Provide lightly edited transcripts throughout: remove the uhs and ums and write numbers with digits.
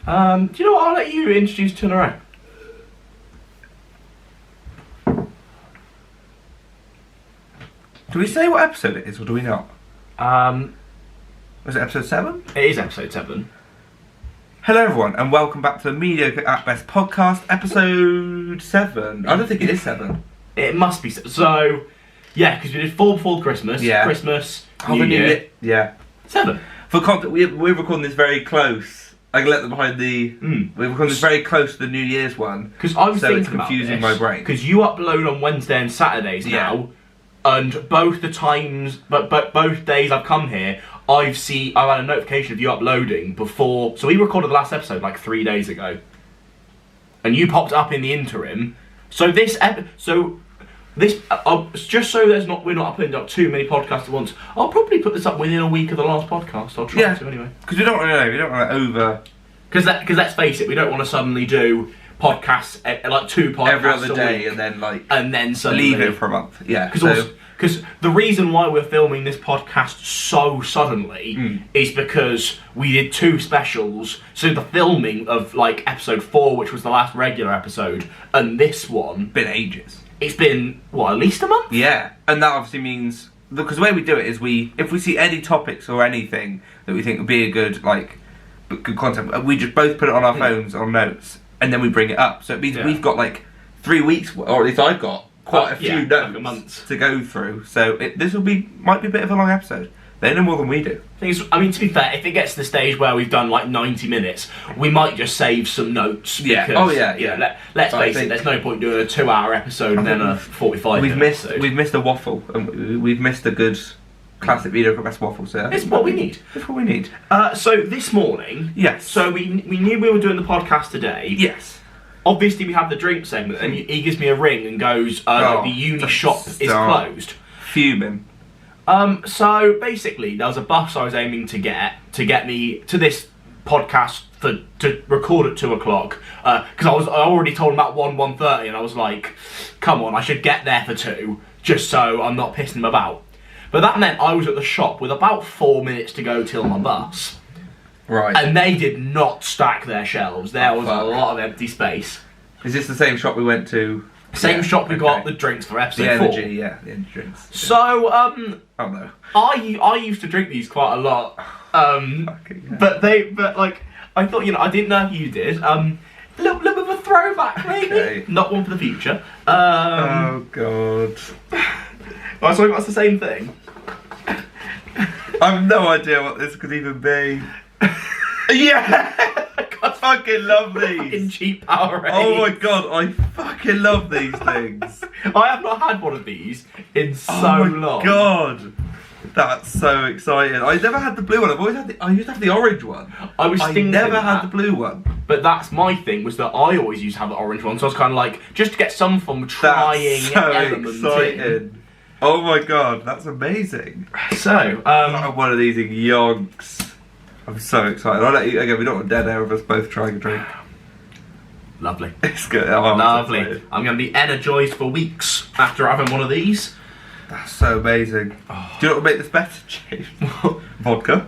Do you know what? I'll let you introduce Turnaround. Do we say what episode it is, or do we not? Was it episode 7? It is episode 7. Hello everyone, and welcome back to the Mediocre at Best podcast, episode 7. I don't think it is 7. It must be. So, yeah, because we did 4 before Christmas. Yeah. Christmas, Oh, New Year. Yeah. 7. For context, we're recording this very close. I can let them behind the... We're recording this very close to the New Year's one. Because I was so thinking it's confusing my brain. Because you upload on Wednesday and Saturdays now, and both the times, but both days I've come here, I've had a notification of you uploading before. So we recorded the last episode like 3 days ago, and you popped up in the interim. So just so we're not uploading up too many podcasts at once. I'll probably put this up within a week of the last podcast. I'll try to anyway. Because we don't want to over. Because let's face it, we don't want to suddenly do podcasts like 2 podcasts every other day, a week, and then suddenly leave it for a month. Yeah. Because the reason why we're filming this podcast so suddenly is because we did 2 specials. So the filming of like episode 4, which was the last regular episode, and this one, been ages. It's been at least a month. Yeah, and that obviously means because the way we do it is if we see any topics or anything that we think would be a good content, we just both put it on our phones on notes, and then we bring it up. So it means we've got like 3 weeks, or at least I've got quite a few notes like a month to go through. So this might be a bit of a long episode. They know more than we do. To be fair, if it gets to the stage where we've done like 90 minutes, we might just save some notes. Yeah. Because, let's face it, there's no point doing a 2-hour episode and then a 45-minute episode. We've missed a waffle, and we've missed a good classic Mediocre Best waffle. So it's what we need. It's what we need. So this morning, yes. So we knew we were doing the podcast today. Yes. Obviously, we have the drink segment, and he gives me a ring and goes, "The uni shop is closed." Fuming. So basically, there was a bus I was aiming to get me to this podcast to record at 2 o'clock. Because I already told him about 1:30, and I was like, "Come on, I should get there for 2, just so I'm not pissing him about." But that meant I was at the shop with about 4 minutes to go till my bus. Right. And they did not stack their shelves. There was a lot of empty space. Is this the same shop we went to? Same shop we got the drinks for episode 4. The energy drinks. Yeah. So, oh no. I used to drink these quite a lot. But I thought, I didn't know if you did. A little bit of a throwback, maybe. Okay. Not one for the future. Oh god. Oh, so that's the same thing. I have no idea what this could even be. Yeah! I fucking love these! Fucking cheap Powerade. Oh my god, I fucking love these things. I have not had one of these in so long. Oh my god. That's so exciting. I never had the blue one. I used to have the orange one. I never had the blue one. But that's my thing, was that I always used to have the orange one, so I was kind of like, just to get some form of trying that's so element exciting. in. Oh my god, that's amazing. So, I have one of these in yonks. I'm so excited. I'll let you, again, we don't want dead air of us both trying a drink. Lovely. It's good. Oh, lovely. I'm going to be energised for weeks after having one of these. That's so amazing. Oh. Do you know what would make this better, James? Vodka.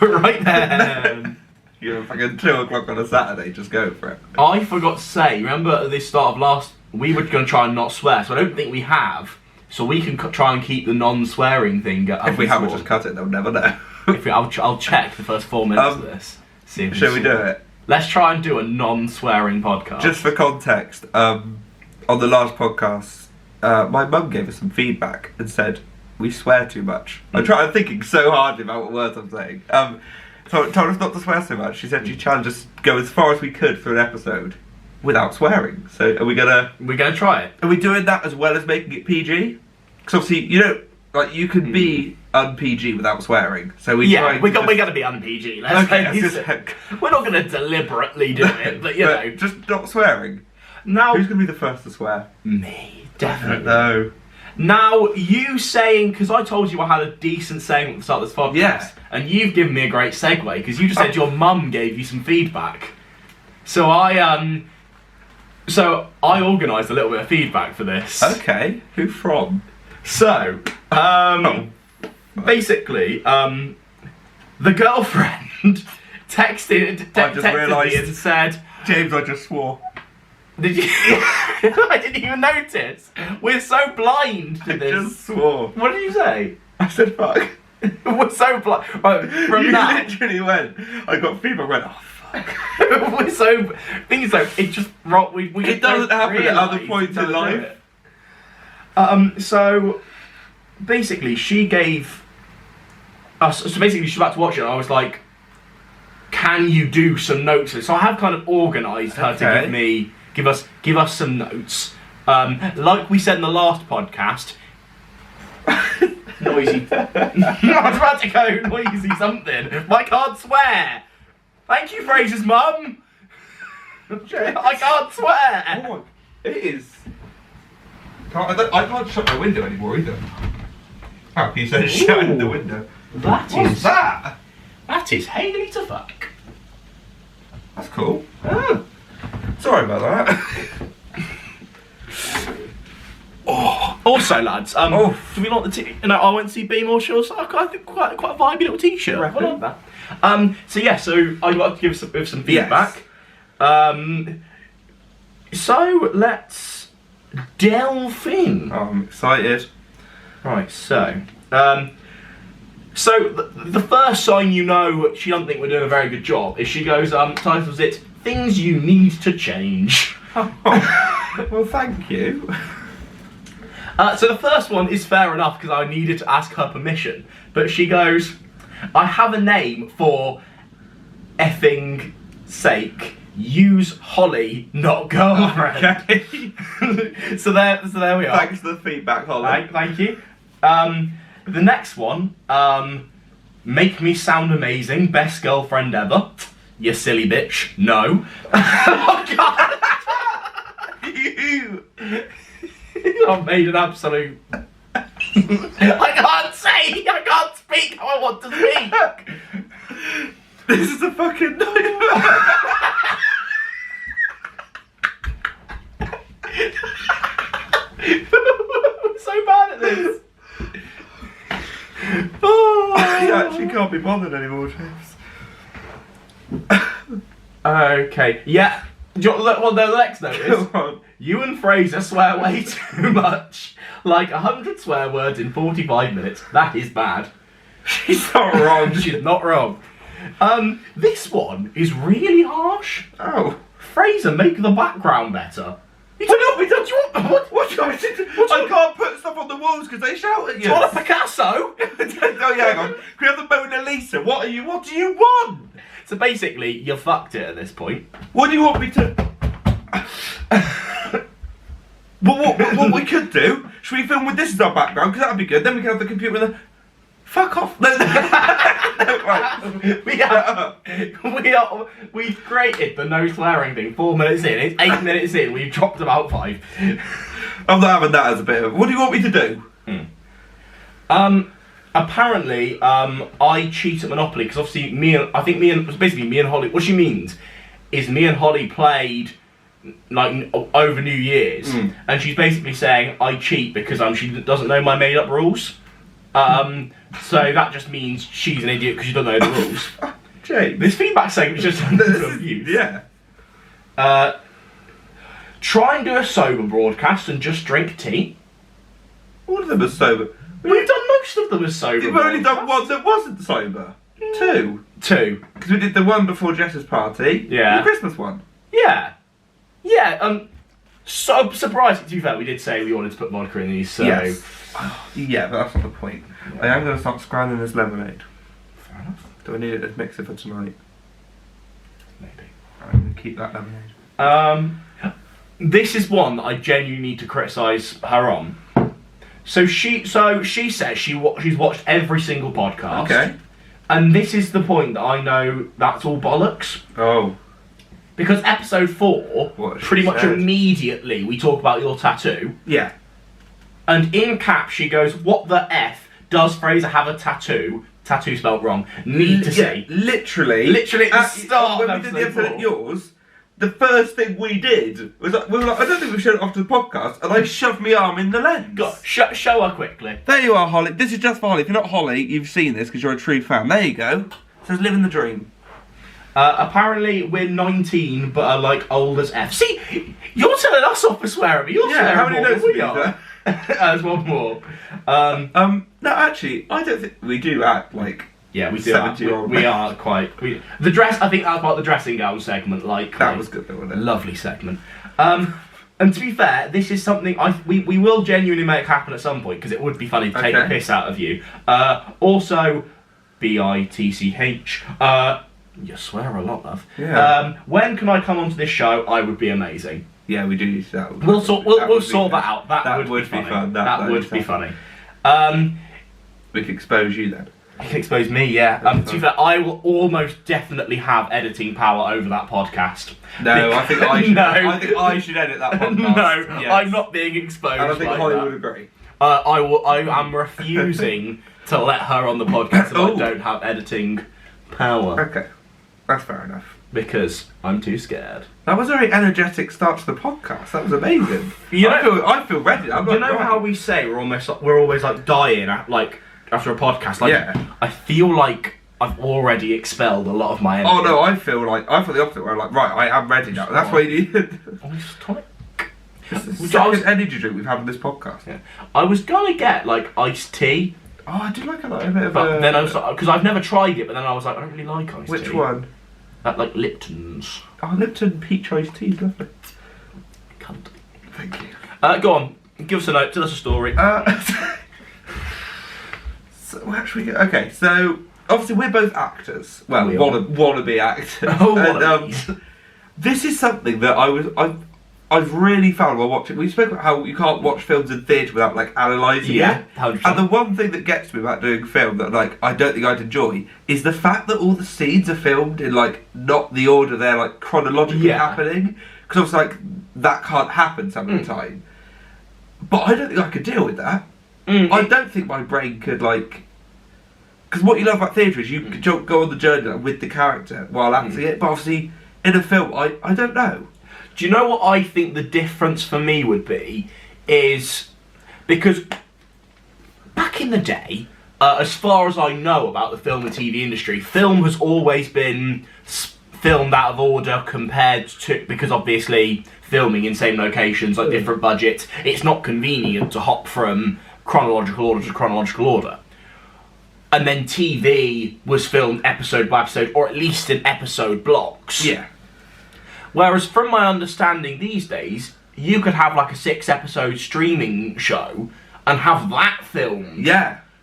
Right then. You're fucking 2 o'clock on a Saturday, just go for it. I forgot to say, remember at the start of we were going to try and not swear, so I don't think we have. So we can try and keep the non-swearing thing going. If we haven't, just cut it, they'll never know. I'll check the first 4 minutes of this. See if shall we do it? Let's try and do a non-swearing podcast. Just for context, on the last podcast, my mum gave us some feedback and said we swear too much. I'm thinking so hard about what words I'm saying. Told us not to swear so much. She said she challenged us to go as far as we could through an episode without swearing. So are we gonna? We're gonna try it. Are we doing that as well as making it PG? Because obviously, you could be un-PG without swearing. So we're gonna be un-PG. We're not gonna deliberately do it, but just not swearing. Now, who's gonna be the first to swear? Me, definitely. No. Now, you saying, because I told you I had a decent saying at the start of this podcast, and you've given me a great segue, because you just said your mum gave you some feedback. So I organised a little bit of feedback for this. Okay, who from? So, basically, the girlfriend texted realised- me and said, James, I just swore. "Did you?" I didn't even notice. We're so blind to I this. just swore. What did you say? I said fuck. We're so blind. Right, from You now, literally went. I got feedback. Went. Oh fuck. we're so. Thing is, though, it just we It just doesn't don't happen at other realise points it in doesn't do life. it. So basically, she gave us. So basically, she's about to watch it. And I was like, "Can you do some notes?" So I have kind of organised her to Okay. give us some notes. Like we said in the last podcast. Noisy. I was about to go noisy something. I can't swear. Thank you, Fraser's mum. I can't swear. Oh my, it is. I can't shut my window anymore either. Oh, you said shut the window. What's that? That is Haley to fuck. That's cool. Oh. Sorry about that. Also, lads, Oh. do we like the I went to see Be More Sure, so I think quite a vibey little t-shirt. I Reckon? like that. So I'd like to give some feedback. So let's delve in. I'm excited. Right, so the first sign you know she doesn't think we're doing a very good job is she goes, titles it "Things You Need to Change." Well, thank you. So the first one is fair enough because I needed to ask her permission, but she goes, "I have a name for effing sake. Use Holly, not girlfriend." Okay. so there we are. Thanks for the feedback, Holly. Thank you. The next one, make me sound amazing, best girlfriend ever. You silly bitch. No. Oh God. You. I've made an absolute. I can't speak how I want to speak. This is a fucking nightmare. I'm so bad at this. Oh. I actually can't be bothered anymore, James. Okay, yeah. Well, the next note is, Come on. you and Fraser swear way too much. Like 100 swear words in 45 minutes. That is bad. She's not wrong. She's not wrong. This one is really harsh. Oh. Fraser, make the background better. What do you want me to do? I can't put stuff on the walls because they shout at you. Do you want a Picasso? Oh yeah, hang on. Can we have the Mona Lisa? What do you want? So basically, you fucked it at this point. What do you want me to... what we could do, should we film with this as our background? Because that'd be good. Then we can have the computer with the... Fuck off. No, right. We've created the no swearing thing 4 minutes in. It's 8 minutes in. We've dropped about 5. I'm not having that as a bit of... What do you want me to do? Apparently, I cheat at Monopoly because obviously me and Holly. What she means is me and Holly played like over New Year's, and she's basically saying I cheat because she doesn't know my made up rules. So that just means she's an idiot because she doesn't know the rules. James. This feedback segment is just abuse. Yeah. Try and do a sober broadcast and just drink tea. All of them are sober. We've done most of them as sober. You've only done one that wasn't sober. Two. Because we did the one before Jess's party. Yeah. And the Christmas one. Yeah. Yeah, so surprising, to be fair, we did say we wanted to put vodka in these, so... Yes. Yeah, but that's not the point. I am going to start scrambling this lemonade. Fair enough. Do I need it to mix it for tonight? Maybe. I'm going to keep that lemonade. This is one that I genuinely need to criticise her on. So she says she's watched every single podcast. Okay. And this is the point that I know that's all bollocks. Oh. Because episode 4, What she pretty much said. immediately we talk about your tattoo. Yeah. And in cap she goes, "What the F does Fraser have a tattoo?" Tattoo spelled wrong. Need to say. Literally At the start when of we did the episode episode 4. at yours, the first thing we did was we were like, I don't think we showed it after the podcast, and I shoved my arm in the lens. Go, show her quickly. There you are, Holly. This is just for Holly. If you're not Holly, you've seen this because you're a true fan. There you go. It says "Living the Dream." Apparently we're 19 but are like old as F. See, you're telling us off for swearing, but you're swearing how many more notes than we have you are. There's one more. No, actually, I don't think we do act like. Yeah, we do. 70-year-old We are quite. The dress. I think that was part of the dressing gown segment. That was good, though, wasn't it? Lovely segment. And to be fair, this is something we will genuinely make happen at some point because it would be funny to take the piss out of you. Also, BITCH. You swear a lot, love. Yeah. When can I come onto this show? I would be amazing. Yeah, we do use that. We'll sort that out. That would be fun. That would be funny. We could expose you then. You can expose me, yeah. To be fair, I will almost definitely have editing power over that podcast. No, I think I should. No. I think I should edit that podcast. No, yes. I'm not being exposed. And I think like Holly that. would agree. I am refusing to let her on the podcast if I don't have editing power. Okay, that's fair enough. Because I'm too scared. That was a very energetic start to the podcast. That was amazing. I feel ready. How we say we're always like dying after a podcast. Like, yeah. I feel like I've already expelled a lot of my energy. Oh no, I feel the opposite. Where I'm like, right, I am ready now. That's what you need. It's the second energy drink we've had on this podcast. Yeah. I was gonna get like iced tea. Oh, I do like a bit of. But then I was like, because I've never tried it, but then I was like, I don't really like iced tea. Which one? Like Lipton's. Oh, Lipton peach iced tea, lovely. Cunt. Thank you. Go on, give us a note, tell us a story. So where should we go? Okay, so obviously we're both actors. Well, We wannabe actors. Oh, and, this is something that I've really found while watching. We spoke about how you can't watch films in theatre without like analysing it. 100%. And the one thing that gets me about doing film that like I don't think I'd enjoy is the fact that all the scenes are filmed in like not the order they're like chronologically happening. Because obviously like that can't happen some of the time. But I don't think I could deal with that. I don't think my brain could like. Because what you love about theatre is you can go on the journey like, with the character while acting it. But obviously in a film, I don't know. Do you know what I think the difference for me would be? Is because back in the day, as far as I know about the film and TV industry, film has always been filmed out of order compared to, because obviously filming in same locations, like different budgets, it's not convenient to hop from chronological order to chronological order. And then TV was filmed episode by episode, or at least in episode blocks. Yeah. Whereas from my understanding these days, you could have like a 6-episode streaming show and have that filmed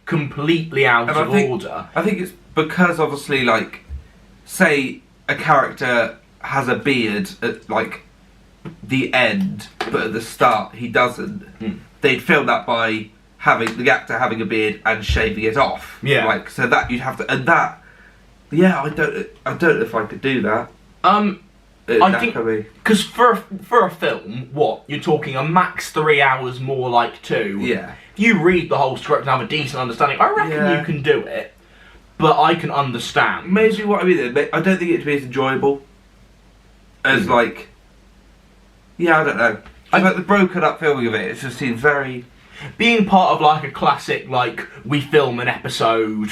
completely out of order. I think it's because obviously like, say a character has a beard at like the end, but at the start he doesn't. They'd film that by having the actor having a beard and shaving it off. Yeah. Like so that you'd have to, and that. Yeah, I don't know if I could do that. I think because for a film, what you're talking a max 3 hours, more like 2. Yeah. If you read the whole script and have a decent understanding, I reckon you can do it. But I can understand. Maybe what I mean, I don't think it'd be as enjoyable as like. Yeah, I don't know. I like the broken up filming of it. It just seems very. Being part of like a classic, like we film an episode.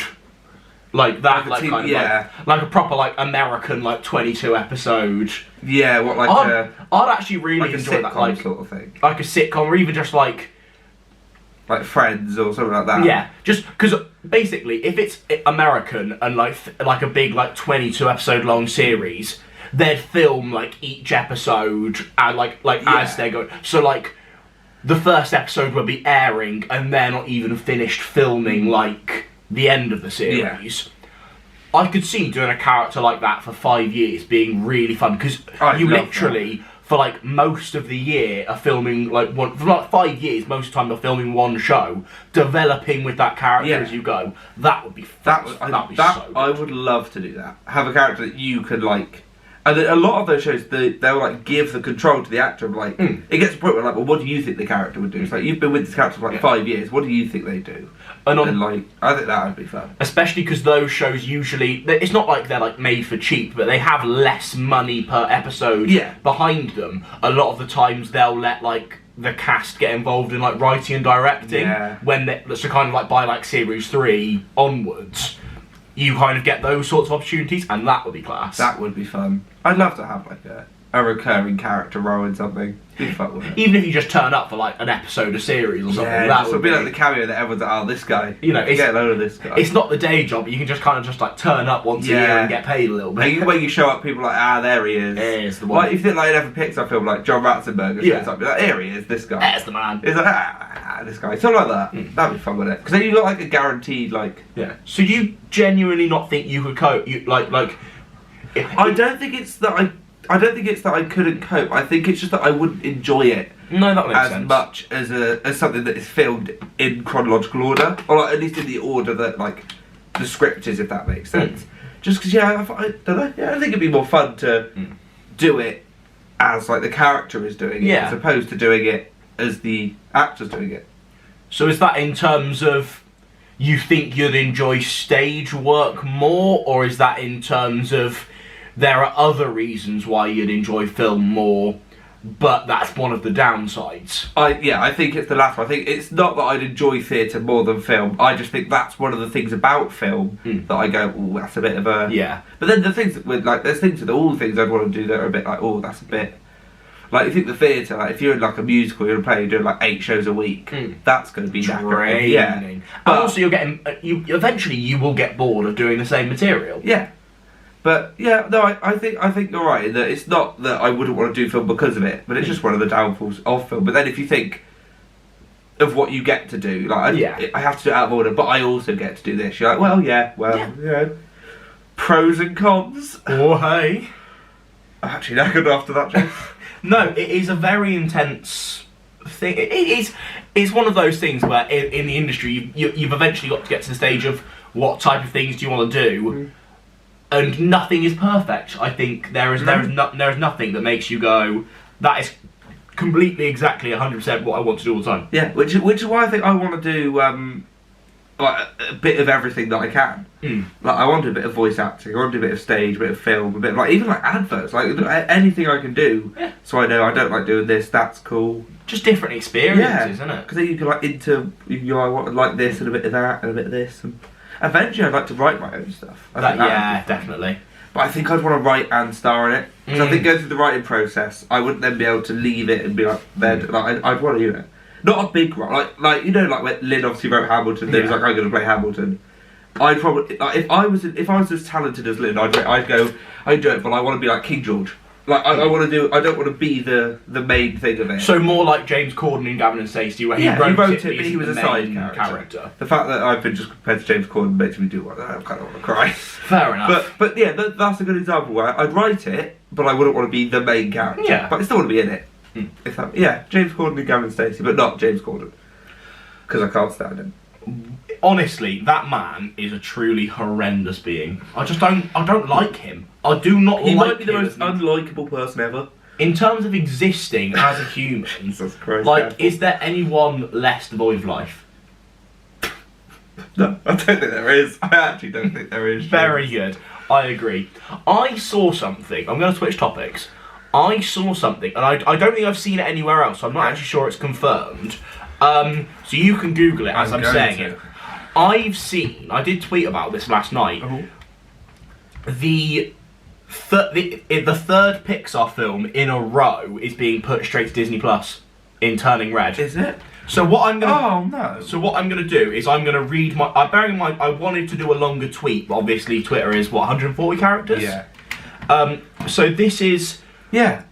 Like that, like kind of like a proper like American like 22 episode. Yeah, what like I'd actually really like enjoy a that, like sort of thing, like a sitcom, or even just like Friends or something like that. Yeah, just because basically, if it's American and like a big like 22 episode long series, they'd film like each episode and as they go. So like the first episode would be airing, and they're not even finished filming like the end of the series. I could see doing a character like that for 5 years being really fun, because you literally for like most of the year are filming like one for like 5 years. Most of the time they're filming one show, developing with that character as you go. That would be fun. That'd be so good. I would love to do that. Have a character that you could like. And a lot of those shows, they'll like give the control to the actor. Of like, it gets to the point where like, well, what do you think the character would do? It's like you've been with this character for like 5 years. What do you think they do? And like, I think that would be fun. Especially because those shows usually, it's not like they're like made for cheap, but they have less money per episode behind them. A lot of the times they'll let like the cast get involved in like writing and directing when they, so kind of like by like series 3 onwards. you kind of get those sorts of opportunities, and that would be class. That would be fun. I'd love to have like a recurring character role in something. Be fun with it. Even if you just turn up for like an episode of series or something, that would be like the cameo that everyone's like, oh, this guy. You know, get a load of this guy. It's not the day job, but you can just kind of just like turn up once a year and get paid a little bit. When you show up, people are like, ah, there he is. There's the one. Like, if you think like in every Pixar film, like John Ratzenberger shows up, you're like, here he is, this guy. There's the man. It's like, this guy. Something like that. That'd be fun with it. Because then you got like a guaranteed, like... Yeah. So you genuinely not think you could cope? I don't think it's that I couldn't cope. I think it's just that I wouldn't enjoy it. No, that makes as sense. much as something that is filmed in chronological order, or like, at least in the order that like the script is, if that makes sense. Just because, I don't know. Yeah, I think it'd be more fun to do it as like the character is doing it, as opposed to doing it as the actor's doing it. So is that in terms of you think you'd enjoy stage work more, or is that in terms of there are other reasons why you'd enjoy film more, but that's one of the downsides? I think it's the latter. I think it's not that I'd enjoy theatre more than film. I just think that's one of the things about film that I go, oh, that's a bit of a... Yeah. But then the things with, like, there's things with all the things I'd want to do that are a bit like, oh, that's a bit... Like, if you think the theatre, like, if you're in, like, a musical, you're playing, doing, like, 8 shows a week, that's going to be draining. Yeah. But also you're getting... eventually you will get bored of doing the same material. Yeah. But yeah, no, I think you're right in that it's not that I wouldn't want to do film because of it, but it's just one of the downfalls of film. But then if you think of what you get to do, like I have to do it out of order, but I also get to do this. You're like, you know, pros and cons. Oh hey, I'm actually knackered after that, James. No, it is a very intense thing. It's one of those things where in the industry you've eventually got to get to the stage of what type of things do you want to do. And nothing is perfect. I think there is nothing that makes you go, that is completely exactly 100% what I want to do all the time. Yeah, which is why I think I want to do like a bit of everything that I can. Like I want to do a bit of voice acting, I want to do a bit of stage, a bit of film, a bit of, like even like adverts, like anything I can do. Yeah. So I know I don't like doing this. That's cool. Just different experiences, isn't it? Because then you can like I want like this and a bit of that and a bit of this. And eventually, I'd like to write my own stuff. Definitely. But I think I'd want to write and star in it. Because I think going through the writing process, I wouldn't then be able to leave it and be like, I'd want to do it. Not a big role, like you know, like when Lynn obviously wrote Hamilton. There was like, I'm going to play Hamilton. I'd probably like, if I was as talented as Lynn, I'd do it, but I want to be like King George. Like I want to do. I don't want to be the main thing of it. So more like James Corden in Gavin and Stacey, where he wrote it, but he was a side character. The fact that I've been just compared to James Corden makes me do. I kind of want to cry. Fair enough. But yeah, that's a good example where I'd write it, but I wouldn't want to be the main character. Yeah. But I still want to be in it. James Corden and Gavin and Stacey, but not James Corden because I can't stand him. Honestly, that man is a truly horrendous being. I don't like him. I do not like him. He might be the most unlikable person ever. In terms of existing as a human, Jesus Christ, like, is there anyone less devoid of life? No, I don't think there is. I actually don't think there is. Very good. I agree. I saw something. I'm going to switch topics. I saw something, and I don't think I've seen it anywhere else, so I'm not actually sure it's confirmed. So you can Google it as I'm saying it. I did tweet about this last night. The third Pixar film in a row is being put straight to Disney Plus in Turning Red. Is it? So what I'm gonna Oh no. So what I'm gonna do is I'm gonna read my. Bearing in mind I wanted to do a longer tweet, but obviously Twitter is 140 characters. Yeah. So this is. Yeah.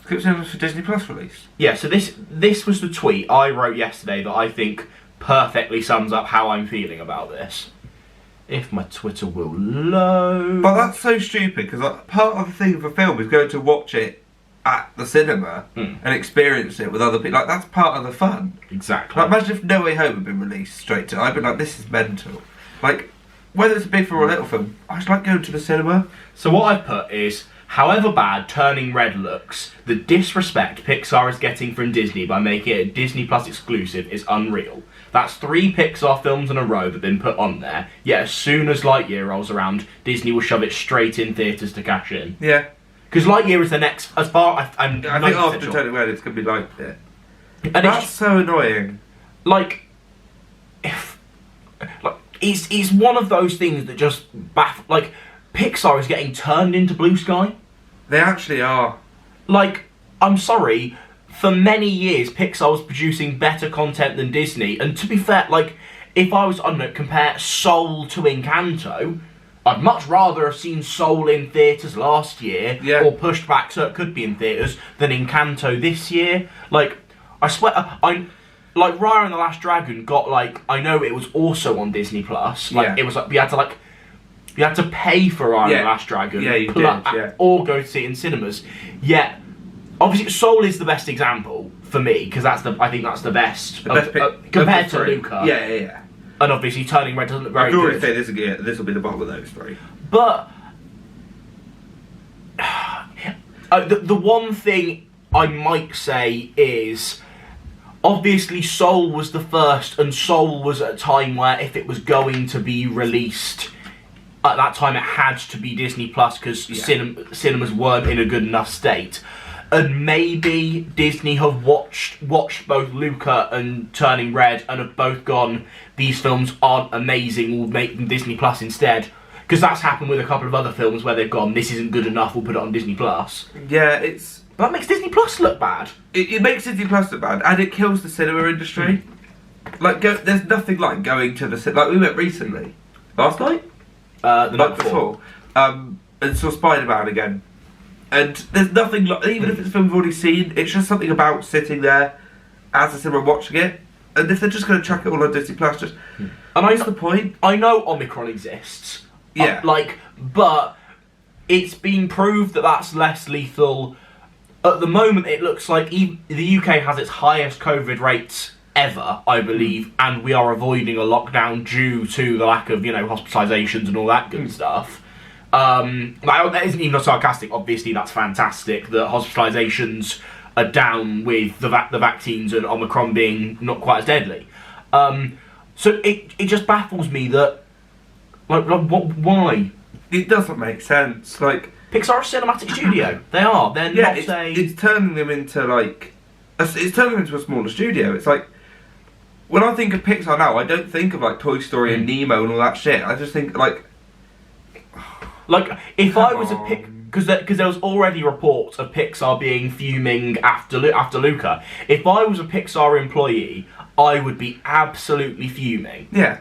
It was for Disney Plus release. Yeah. So this was the tweet I wrote yesterday that I think perfectly sums up how I'm feeling about this. If my Twitter will load. But that's so stupid because part of the thing of a film is going to watch it at the cinema and experience it with other people. Like, that's part of the fun. Exactly. Like, imagine if No Way Home had been released straight to. I'd be like, this is mental. Like, whether it's a big film or a little film, I just like going to the cinema. So what I've put is, however bad Turning Red looks, the disrespect Pixar is getting from Disney by making it a Disney Plus exclusive is unreal. That's 3 Pixar films in a row that have been put on there, yet as soon as Lightyear rolls around, Disney will shove it straight in theatres to cash in. Yeah. Because Lightyear is the next, as far as I think after Turning Red it's going to be like it. And that's so annoying. Like, it's one of those things that just like Pixar is getting turned into Blue Sky. They actually are. Like, I'm sorry, for many years Pixar was producing better content than Disney, and to be fair, like, if I was, I don't know, compare Soul to Encanto, I'd much rather have seen Soul in theatres last year, or pushed back so it could be in theatres, than Encanto this year. Like, I swear, like, Raya and the Last Dragon got, like, I know it was also on Disney Plus. Like, it was like, you had to pay for Raya and the Last Dragon. Yeah, you did, or go to see it in cinemas. Yet, obviously, Soul is the best example for me, because I think that's the best. Compared to Luca. Yeah. And obviously, Turning Red doesn't look very good. I could already say this will be the bottom of those three. But the one thing I might say is, obviously Soul was the first, and Soul was at a time where if it was going to be released, at that time it had to be Disney Plus because cinemas weren't in a good enough state. And maybe Disney have watched both Luca and Turning Red and have both gone, these films aren't amazing, we'll make them Disney Plus instead. Because that's happened with a couple of other films where they've gone, this isn't good enough, we'll put it on Disney Plus. Yeah, But that makes Disney Plus look bad. It makes Disney Plus look bad, and it kills the cinema industry. Like, there's nothing like going to the cinema. Like, we went recently. Last night? The night before. And saw Spider-Man again. And there's nothing like, even if it's a film we've already seen, it's just something about sitting there as a cinema watching it. And if they're just going to chuck it all on Disney Plus, just what's the point? I know Omicron exists. Yeah. But it's been proved that that's less lethal. At the moment, it looks like the UK has its highest COVID rates ever, I believe, and we are avoiding a lockdown due to the lack of, hospitalisations and all that good stuff. That isn't even sarcastic. Obviously, that's fantastic that hospitalisations are down with the vaccines and Omicron being not quite as deadly. So it just baffles me that, why? It doesn't make sense. Like, Pixar is a cinematic studio. They are. They're not it's turning them into it's turning them into a smaller studio. It's like, when I think of Pixar now, I don't think of like Toy Story and Nemo and all that shit. I just think if I was because there was already reports of Pixar being fuming after Luca. If I was a Pixar employee, I would be absolutely fuming. Yeah.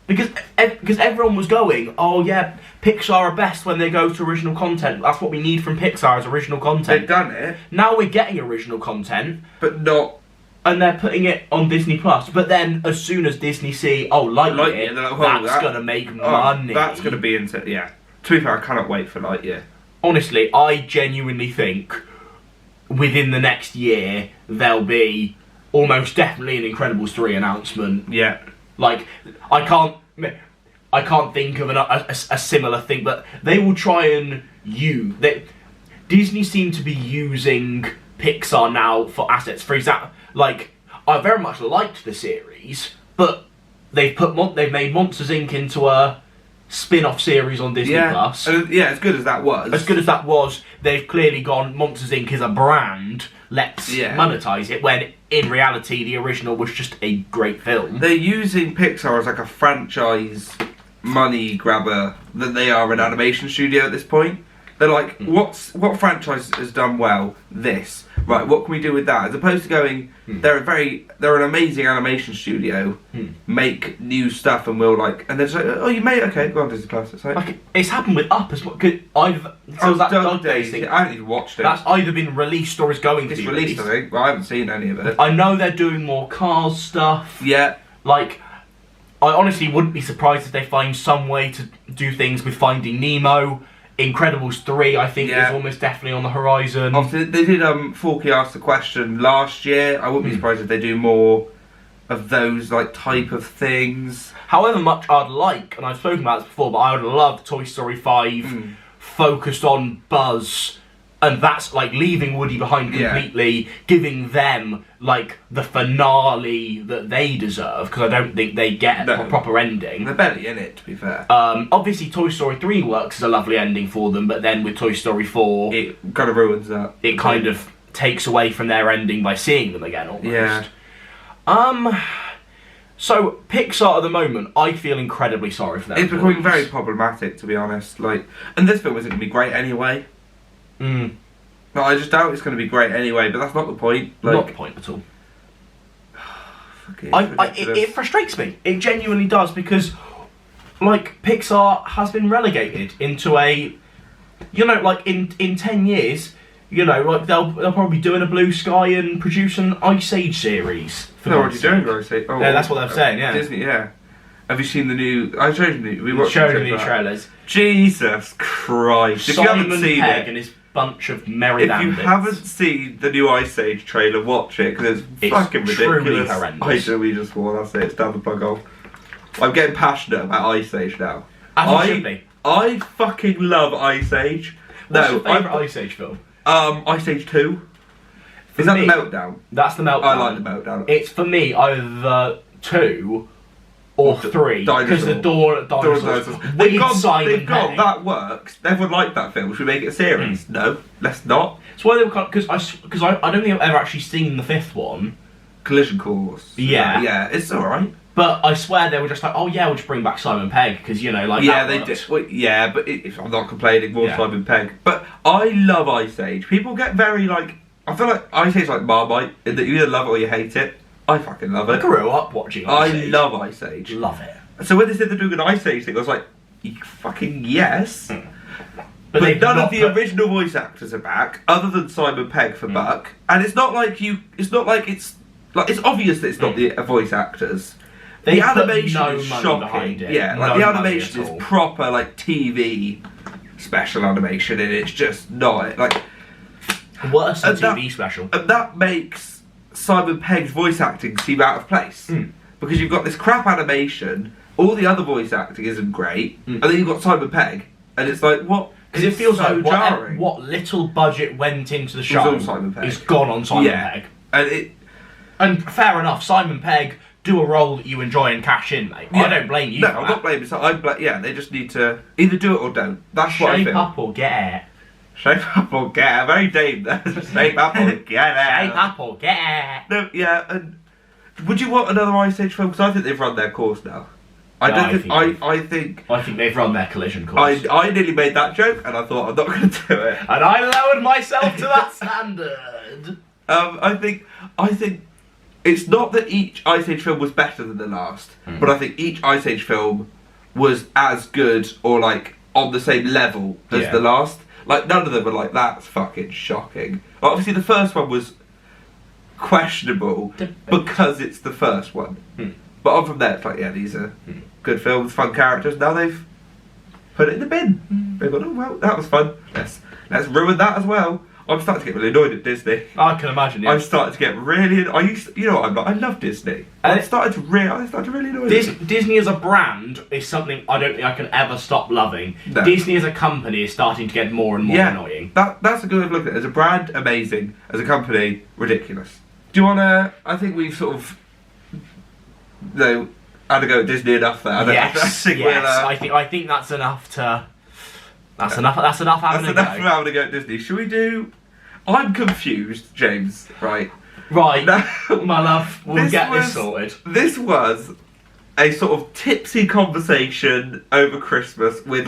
Because everyone was going, oh yeah, Pixar are best when they go to original content. That's what we need from Pixar is original content. They've done it. Now we're getting original content, but not. And they're putting it on Disney Plus. But then, as soon as Disney see, Lightyear, that's gonna make money. That's gonna be into yeah. To be fair, I cannot wait for Lightyear. Honestly, I genuinely think within the next year there'll be almost definitely an Incredibles 3 announcement. Yeah. Like, I can't think of a similar thing, but they will try and Disney seem to be using Pixar now for assets. For example, like, I very much liked the series, but they've made Monsters Inc. into a spin-off series on Disney Plus. As good as that was. They've clearly gone, Monsters Inc. is a brand, let's monetize it, when in reality the original was just a great film. They're using Pixar as like a franchise money grabber than they are an animation studio at this point. They're like, what franchise has done well? This. Right, what can we do with that? As opposed to going, they're an amazing animation studio, make new stuff, and we'll like, and they're just like, oh, you made okay, go on Disney Plus. It's like it's happened with Up as well. I haven't even watched it. That's either been released or is going to be released. I think. Well, I haven't seen any of it. I know they're doing more Cars stuff. Yeah. Like, I honestly wouldn't be surprised if they find some way to do things with Finding Nemo. Incredibles 3, I think, is almost definitely on the horizon. Obviously, they did Forky asked the question last year. I wouldn't be surprised if they do more of those like type of things. However much I'd like, and I've spoken about this before, but I would love Toy Story 5 focused on Buzz, and that's like leaving Woody behind completely, giving them like the finale that they deserve, because I don't think they get a proper ending. They're barely in it, to be fair. Obviously Toy Story 3 works as a lovely ending for them, but then with Toy Story 4... It kind of ruins that. It kind of takes away from their ending by seeing them again, almost. Yeah. So Pixar at the moment, I feel incredibly sorry for them. It's becoming very problematic, to be honest. Like, and this film isn't going to be great anyway. No, I just doubt it's going to be great anyway. But that's not the point. Like, not the point at all. It It frustrates me. It genuinely does, because like Pixar has been relegated into a, like in 10 years, like they'll probably be doing a Blue Sky and produce an Ice Age series. They're already doing Ice Age. Yeah, that's what they're saying. Yeah, Disney. Yeah. Have you seen the new? I showed you. We watched showed the new trailers. Jesus Christ! If you haven't seen Pegg it, and his bunch of merry if bandits. you haven't seen the new Ice Age trailer, watch it, because it's fucking truly ridiculous. horrendous. We just swore. That's it. It's down the plug off. I'm getting passionate about Ice Age now. As you should be. I fucking love Ice Age. What's your favourite Ice Age film? Ice Age 2. Is that the Meltdown? That's the Meltdown. I like the Meltdown. It's for me either 2 or 3, because the dinosaurs. They've gone, that works. Everyone liked that film. Should we make it a series? No, let's not. It's why they were, because I don't think I've ever actually seen the 5th one. Collision Course. Yeah, it's alright. But I swear they were just like, oh yeah, we'll just bring back Simon Pegg, because like yeah, that they worked. did. Well, yeah, but I'm not complaining. More Simon Pegg. But I love Ice Age. People get very like. I feel like Ice Age is like Marmite, in that you either love it or you hate it. I fucking love it. I grew up watching Ice Age. I love Ice Age. Love it. So when they said they're doing an Ice Age thing, I was like, fucking yes. But none of the original voice actors are back, other than Simon Pegg for Buck. And it's not like it's obvious that it's not the voice actors. The animation is shocking. Yeah, like the animation is proper like TV special animation, and it's just not like worse than TV special. And that makes Simon Pegg's voice acting seem out of place, because you've got this crap animation, all the other voice acting isn't great, and then you've got Simon Pegg, and it's like what? Because it feels so like jarring. What little budget went into the show is gone on Simon Pegg. And fair enough, Simon Pegg, do a role that you enjoy and cash in, mate. I don't blame you. No, for I'm that. not blaming. They just need to either do it or don't. That's what I feel. Shape up or get it. Shape up or get it. Very Dave there. Shape up or get it. Shape up or get it. No, yeah. And would you want another Ice Age film? Because I think they've run their course now. I think they've run their collision course. I nearly made that joke, and I thought I'm not going to do it. And I lowered myself to that standard. I think it's not that each Ice Age film was better than the last, but I think each Ice Age film was as good or like on the same level as the last. Like none of them were like, that's fucking shocking. Like, obviously the first one was questionable because it's the first one. But on from there, it's like, yeah, these are good films, fun characters. Now they've put it in the bin. They've gone, oh well, that was fun. Let's ruin that as well. I'm starting to get really annoyed at Disney. I can imagine. Yeah. I'm starting to get really. You know what I'm not. I love Disney. I started to really annoy me. Disney as a brand is something I don't think I can ever stop loving. No. Disney as a company is starting to get more and more annoying. That's a good way of looking at it. As a brand, amazing. As a company, ridiculous. Do you want to? I think we've sort of. Had to go at Disney enough there. I think that's enough to. That's enough having a go. That's enough for having a go at Disney. Should we do? I'm confused, James. Right. Now, my love. We'll get this sorted. This was a sort of tipsy conversation over Christmas with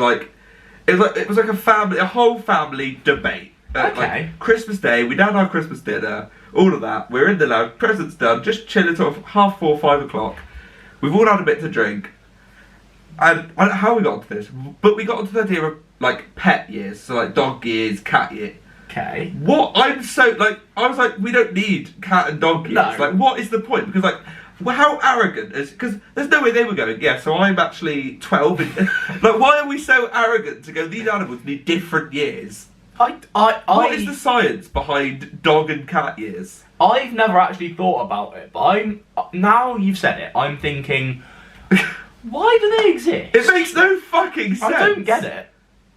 it was like a whole family debate. Okay. Like Christmas Day, we down our Christmas dinner, all of that. We're in the lounge, presents done, just chilling sort of 4:30, 5 o'clock. We've all had a bit to drink. And I don't know how we got onto this, but we got onto the idea of like pet years, so like dog years, cat year. Okay. What? I was like, we don't need cat and dog years. No. Like, what is the point? Because like, how arrogant is? Because there's no way they were going. Yeah, so I'm actually 12. Like, why are we so arrogant to go? These animals need different years. What is the science behind dog and cat years? I've never actually thought about it, but now you've said it, I'm thinking, why do they exist? It makes no fucking sense. I don't get it.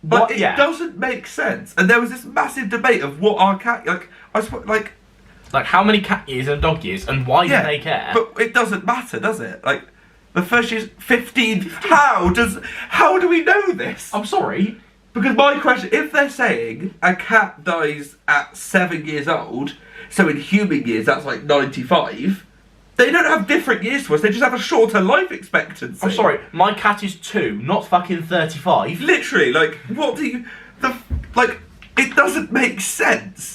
But it doesn't make sense. And there was this massive debate of what our cat like how many cat years and dog years, and why do they care? But it doesn't matter, does it? Like the first year's 15. How do we know this? I'm sorry. Because my question, if they're saying a cat dies at 7 years old, so in human years that's like 95, They don't have different years to us. They just have a shorter life expectancy. I'm sorry, my cat is 2, not fucking 35. Literally, like, what do you... it doesn't make sense.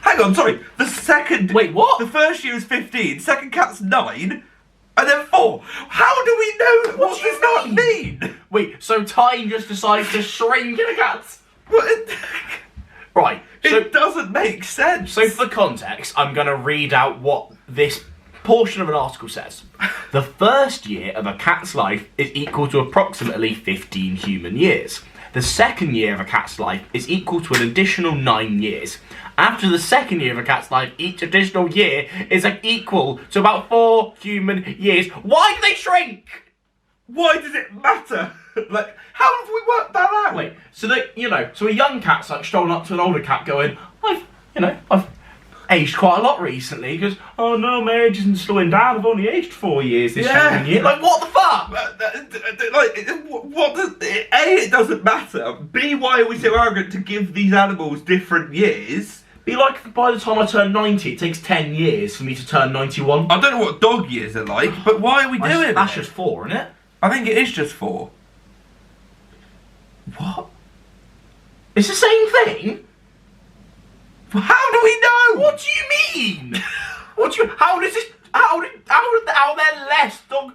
Hang on, sorry. The second... Wait, what? The first year is 15, second cat's 9, and then 4. How do we know... What does that mean? Wait, so time just decides to shrink in a cat? What? Right. So, It doesn't make sense. so for context, I'm going to read out what this portion of an article says. The first year of a cat's life is equal to approximately 15 human years. The second year of a cat's life is equal to an additional 9 years. After the second year of a cat's life, each additional year is equal to about 4 human years. Why do they shrink? Why does it matter? Like, how have we worked that out? Wait, so that, so a young cat's like strolling up to an older cat going, I've aged quite a lot recently. He goes, oh no, my age isn't slowing down, I've only aged 4 years this year. Like, what the fuck? What does... A, it doesn't matter. B, why are we so arrogant to give these animals different years? Be like, by the time I turn 90, it takes 10 years for me to turn 91. I don't know what dog years are like, but why are we doing it? That's just 4, isn't it? I think it is just 4. What? It's the same thing? How do we know? What do you mean? How does this... How are there less dog...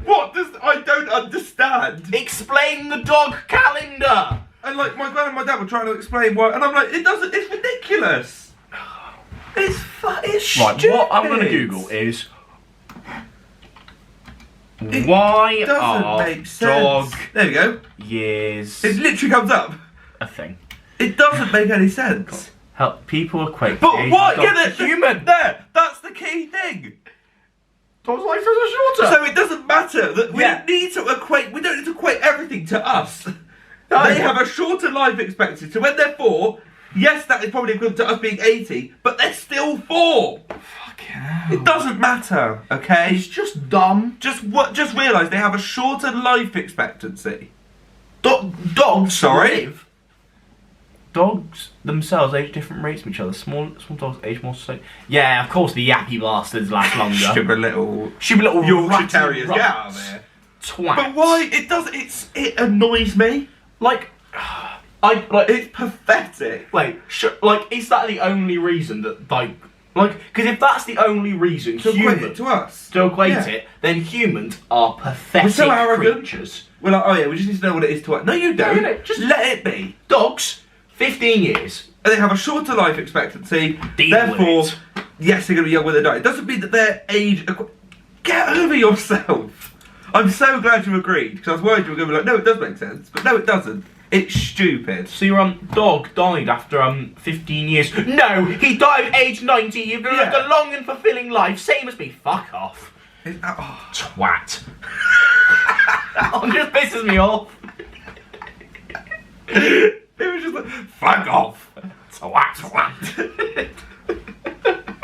What does... I don't understand. Explain the dog calendar! And like, my gran and my dad were trying to explain why, and I'm like, it doesn't... It's ridiculous. It's Right, stupid. what I'm going to Google is... Why are make sense. dog There we go. years It literally comes up. a thing? It doesn't make any sense. Help people equate But the age what? of dog Get to it? human. There. That's the key thing. Dog's life is shorter. So it doesn't matter that we Yeah. need to equate. We don't need to equate everything to us. They have a shorter life expectancy. So when they're 4, yes, that is probably equivalent to us being 80, but they're still 4. Fucking hell. It doesn't matter, okay? It's just dumb. Just realise they have a shorter life expectancy. Dogs Sorry? live. Dogs themselves age different rates from each other. Small dogs age more slowly. Yeah, of course the yappy bastards last longer. Stupid little Yorkshire Yorkshire Terriers. Get out of there. Twat. But why? It does. It annoys me. Like, It's pathetic. is that the only reason that because if that's the only reason To equate it to us. to equate Yeah. it, then humans are pathetic We're so arrogant. creatures. We're like, oh yeah, we just need to know what it is to us. No, you don't. No, just let it be. Dogs, 15 years. And they have a shorter life expectancy. Deal Therefore, with it. yes, they're going to be young when they die. It doesn't mean that their age. Get over yourself. I'm so glad you agreed because I was worried you were going to be like, no, it does make sense, but no, it doesn't. It's stupid. So your dog died after 15 years. No, he died at age 90. You've lived a long and fulfilling life, same as me. Fuck off. Twat. It just pisses me off. It was just like, fuck off. Twat.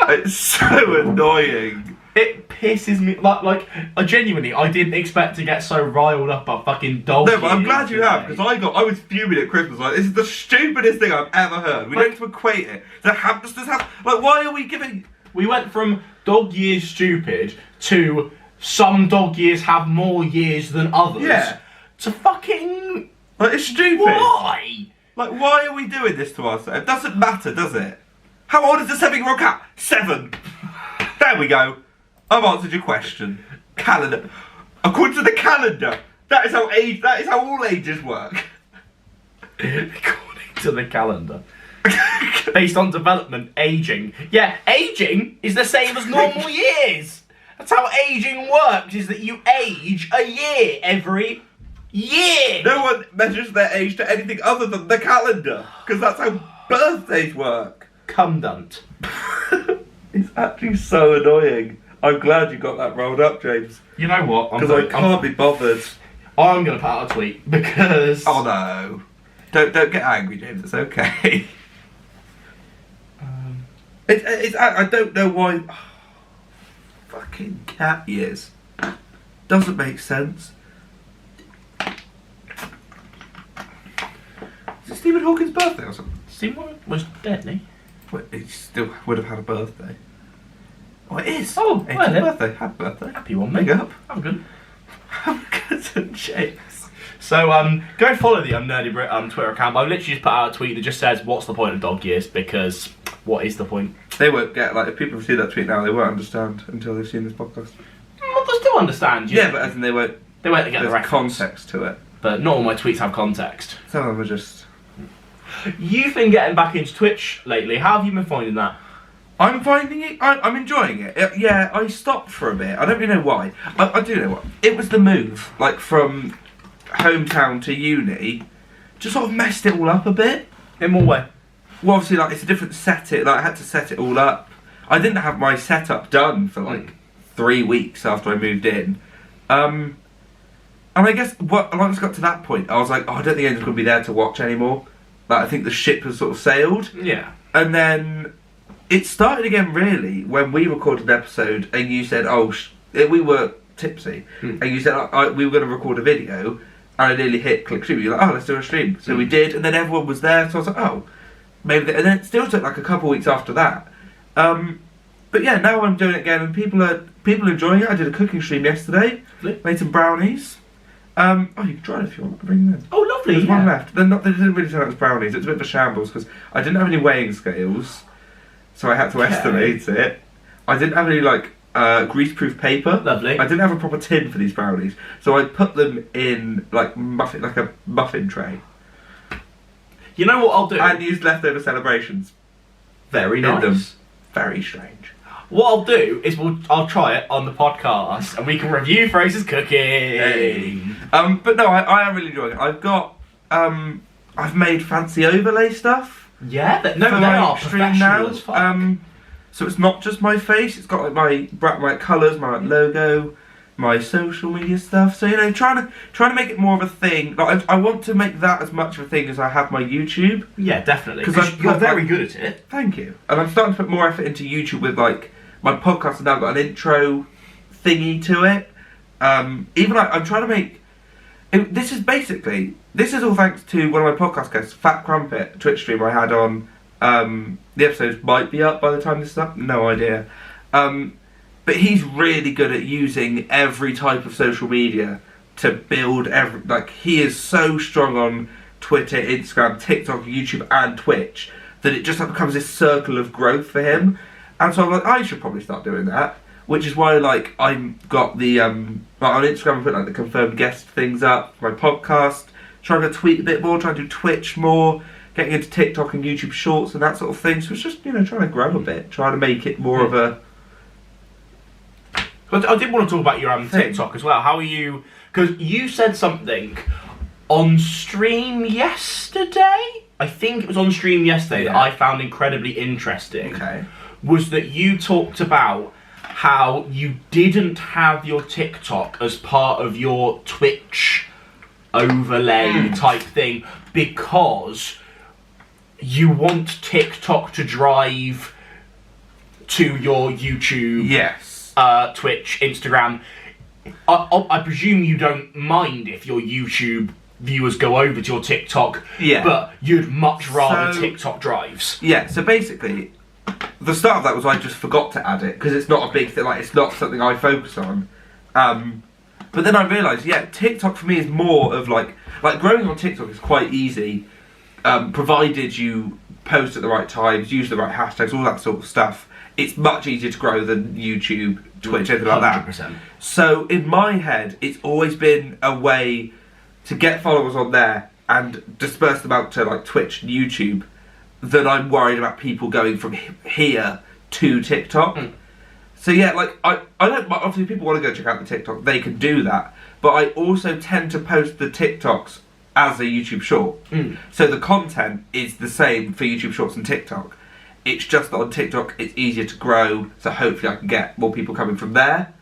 It's so annoying. It pisses me I genuinely I didn't expect to get so riled up about fucking dog. No, but I'm years glad you have today. because I was fuming at Christmas. Like, this is the stupidest thing I've ever heard. We don't need to equate it. The hamsters have why are we giving? We went from dog years stupid to some dog years have more years than others. Yeah. To fucking Like, it's stupid. why? Like, why are we doing this to ourselves? It doesn't matter, does it? How old is the 7-year-old cat? 7. There we go. I've answered your question. Calendar. According to the calendar, that is how all ages work. According to the calendar. Based on development, aging. Yeah, aging is the same as normal years. That's how aging works, is that you age a year every year. No one measures their age to anything other than the calendar, because that's how birthdays work. Cumdunt. It's actually so annoying. I'm glad you got that rolled up, James. You know what? Because I can't be bothered. I'm going to put out a tweet because... Oh no. Don't get angry, James. It's okay. I don't know why... fucking cat years. Doesn't make sense. Is it Stephen Hawking's birthday or something? Stephen was dead, didn't he? Well, he still would have had a birthday. Oh, it is. Oh, 18th well then. birthday. Happy birthday. Happy one, mate. Big up. I'm good. I'm good at James. So, go follow the Nerdy Brit Twitter account. I've literally just put out a tweet that just says, "What's the point of dog years?" Because what is the point? They won't get, like, if people see that tweet now, they won't understand until they've seen this podcast. Well, they still understand. Yeah, but as in they won't get the there's reference. context to it. But not all my tweets have context. Some of them are just... You've been getting back into Twitch lately. How have you been finding that? I'm finding it, I'm enjoying it. Yeah, I stopped for a bit. I don't really know why. I do know what. It was the move, like, from hometown to uni, just sort of messed it all up a bit. In what way? Well, obviously, like, it's a different setting. Like, I had to set it all up. I didn't have my setup done for, like, 3 weeks after I moved in. And I guess, once I got to that point, I was like, oh, I don't think anyone's going to be there to watch anymore. Like, I think the ship has sort of sailed. Yeah. And then it started again, really, when we recorded an episode and you said, we were tipsy, and you said we were going to record a video, and I nearly hit click stream. You're like, oh, let's do a stream. So we did, and then everyone was there, so I was like, oh, maybe. And then it still took like a couple of weeks after that. But yeah, now I'm doing it again, and people are enjoying it. I did a cooking stream yesterday, made some brownies. You can try it if you want. I'll bring them in. Oh, lovely. There's one left. They didn't really turn out as brownies. It's a bit of a shambles because I didn't have any weighing scales, so I had to estimate it. I didn't have any like greaseproof paper. Lovely. I didn't have a proper tin for these brownies, so I put them in like a muffin tray. You know what I'll do? And used leftover celebrations. Very in nice. them. Very strange. What I'll do is I'll try it on the podcast and we can review Fraser's cooking. Hey. But no, I am really enjoying it. I've made fancy overlay stuff. Yeah, they for are my stream now. as fuck. So it's not just my face. It's got like my colours, my logo, my social media stuff. So trying to make it more of a thing. Like I want to make that as much of a thing as I have my YouTube. Yeah, definitely. Because you're very good at it. Thank you. And I'm starting to put more effort into YouTube with like my podcast has now got an intro thingy to it. Even like I'm trying to make. This is all thanks to one of my podcast guests, Fat Crumpet, Twitch stream I had on. The episodes might be up by the time this is up. No idea. But he's really good at using every type of social media to build he is so strong on Twitter, Instagram, TikTok, YouTube and Twitch that it just becomes this circle of growth for him. And so I'm like, I should probably start doing that. Which is why I've got the on Instagram I put the confirmed guest things up, my podcast, trying to tweet a bit more, trying to do Twitch more, getting into TikTok and YouTube shorts and that sort of thing. So it's just, trying to grow a bit, trying to make it more of a... But I did want to talk about your TikTok as well. How are you... Because you said something on stream yesterday? I think it was on stream yesterday that I found incredibly interesting. Okay. Was that you talked about how you didn't have your TikTok as part of your Twitch overlay type thing because you want TikTok to drive to your YouTube, Twitch, Instagram. I presume you don't mind if your YouTube viewers go over to your TikTok, but you'd much rather TikTok drives. Yeah, so basically, the start of that was I just forgot to add it because it's not a big thing, it's not something I focus on. But then I realised, TikTok for me is more of like growing on TikTok is quite easy, provided you post at the right times, use the right hashtags, all that sort of stuff. It's much easier to grow than YouTube, Twitch, anything like that. 100%. So in my head, it's always been a way to get followers on there and disperse them out to Twitch and YouTube than I'm worried about people going from here to TikTok. So I don't, obviously people want to go check out the TikTok, they can do that, but I also tend to post the TikToks as a YouTube short. So the content is the same for YouTube shorts and TikTok. It's just that on TikTok it's easier to grow, so hopefully I can get more people coming from there.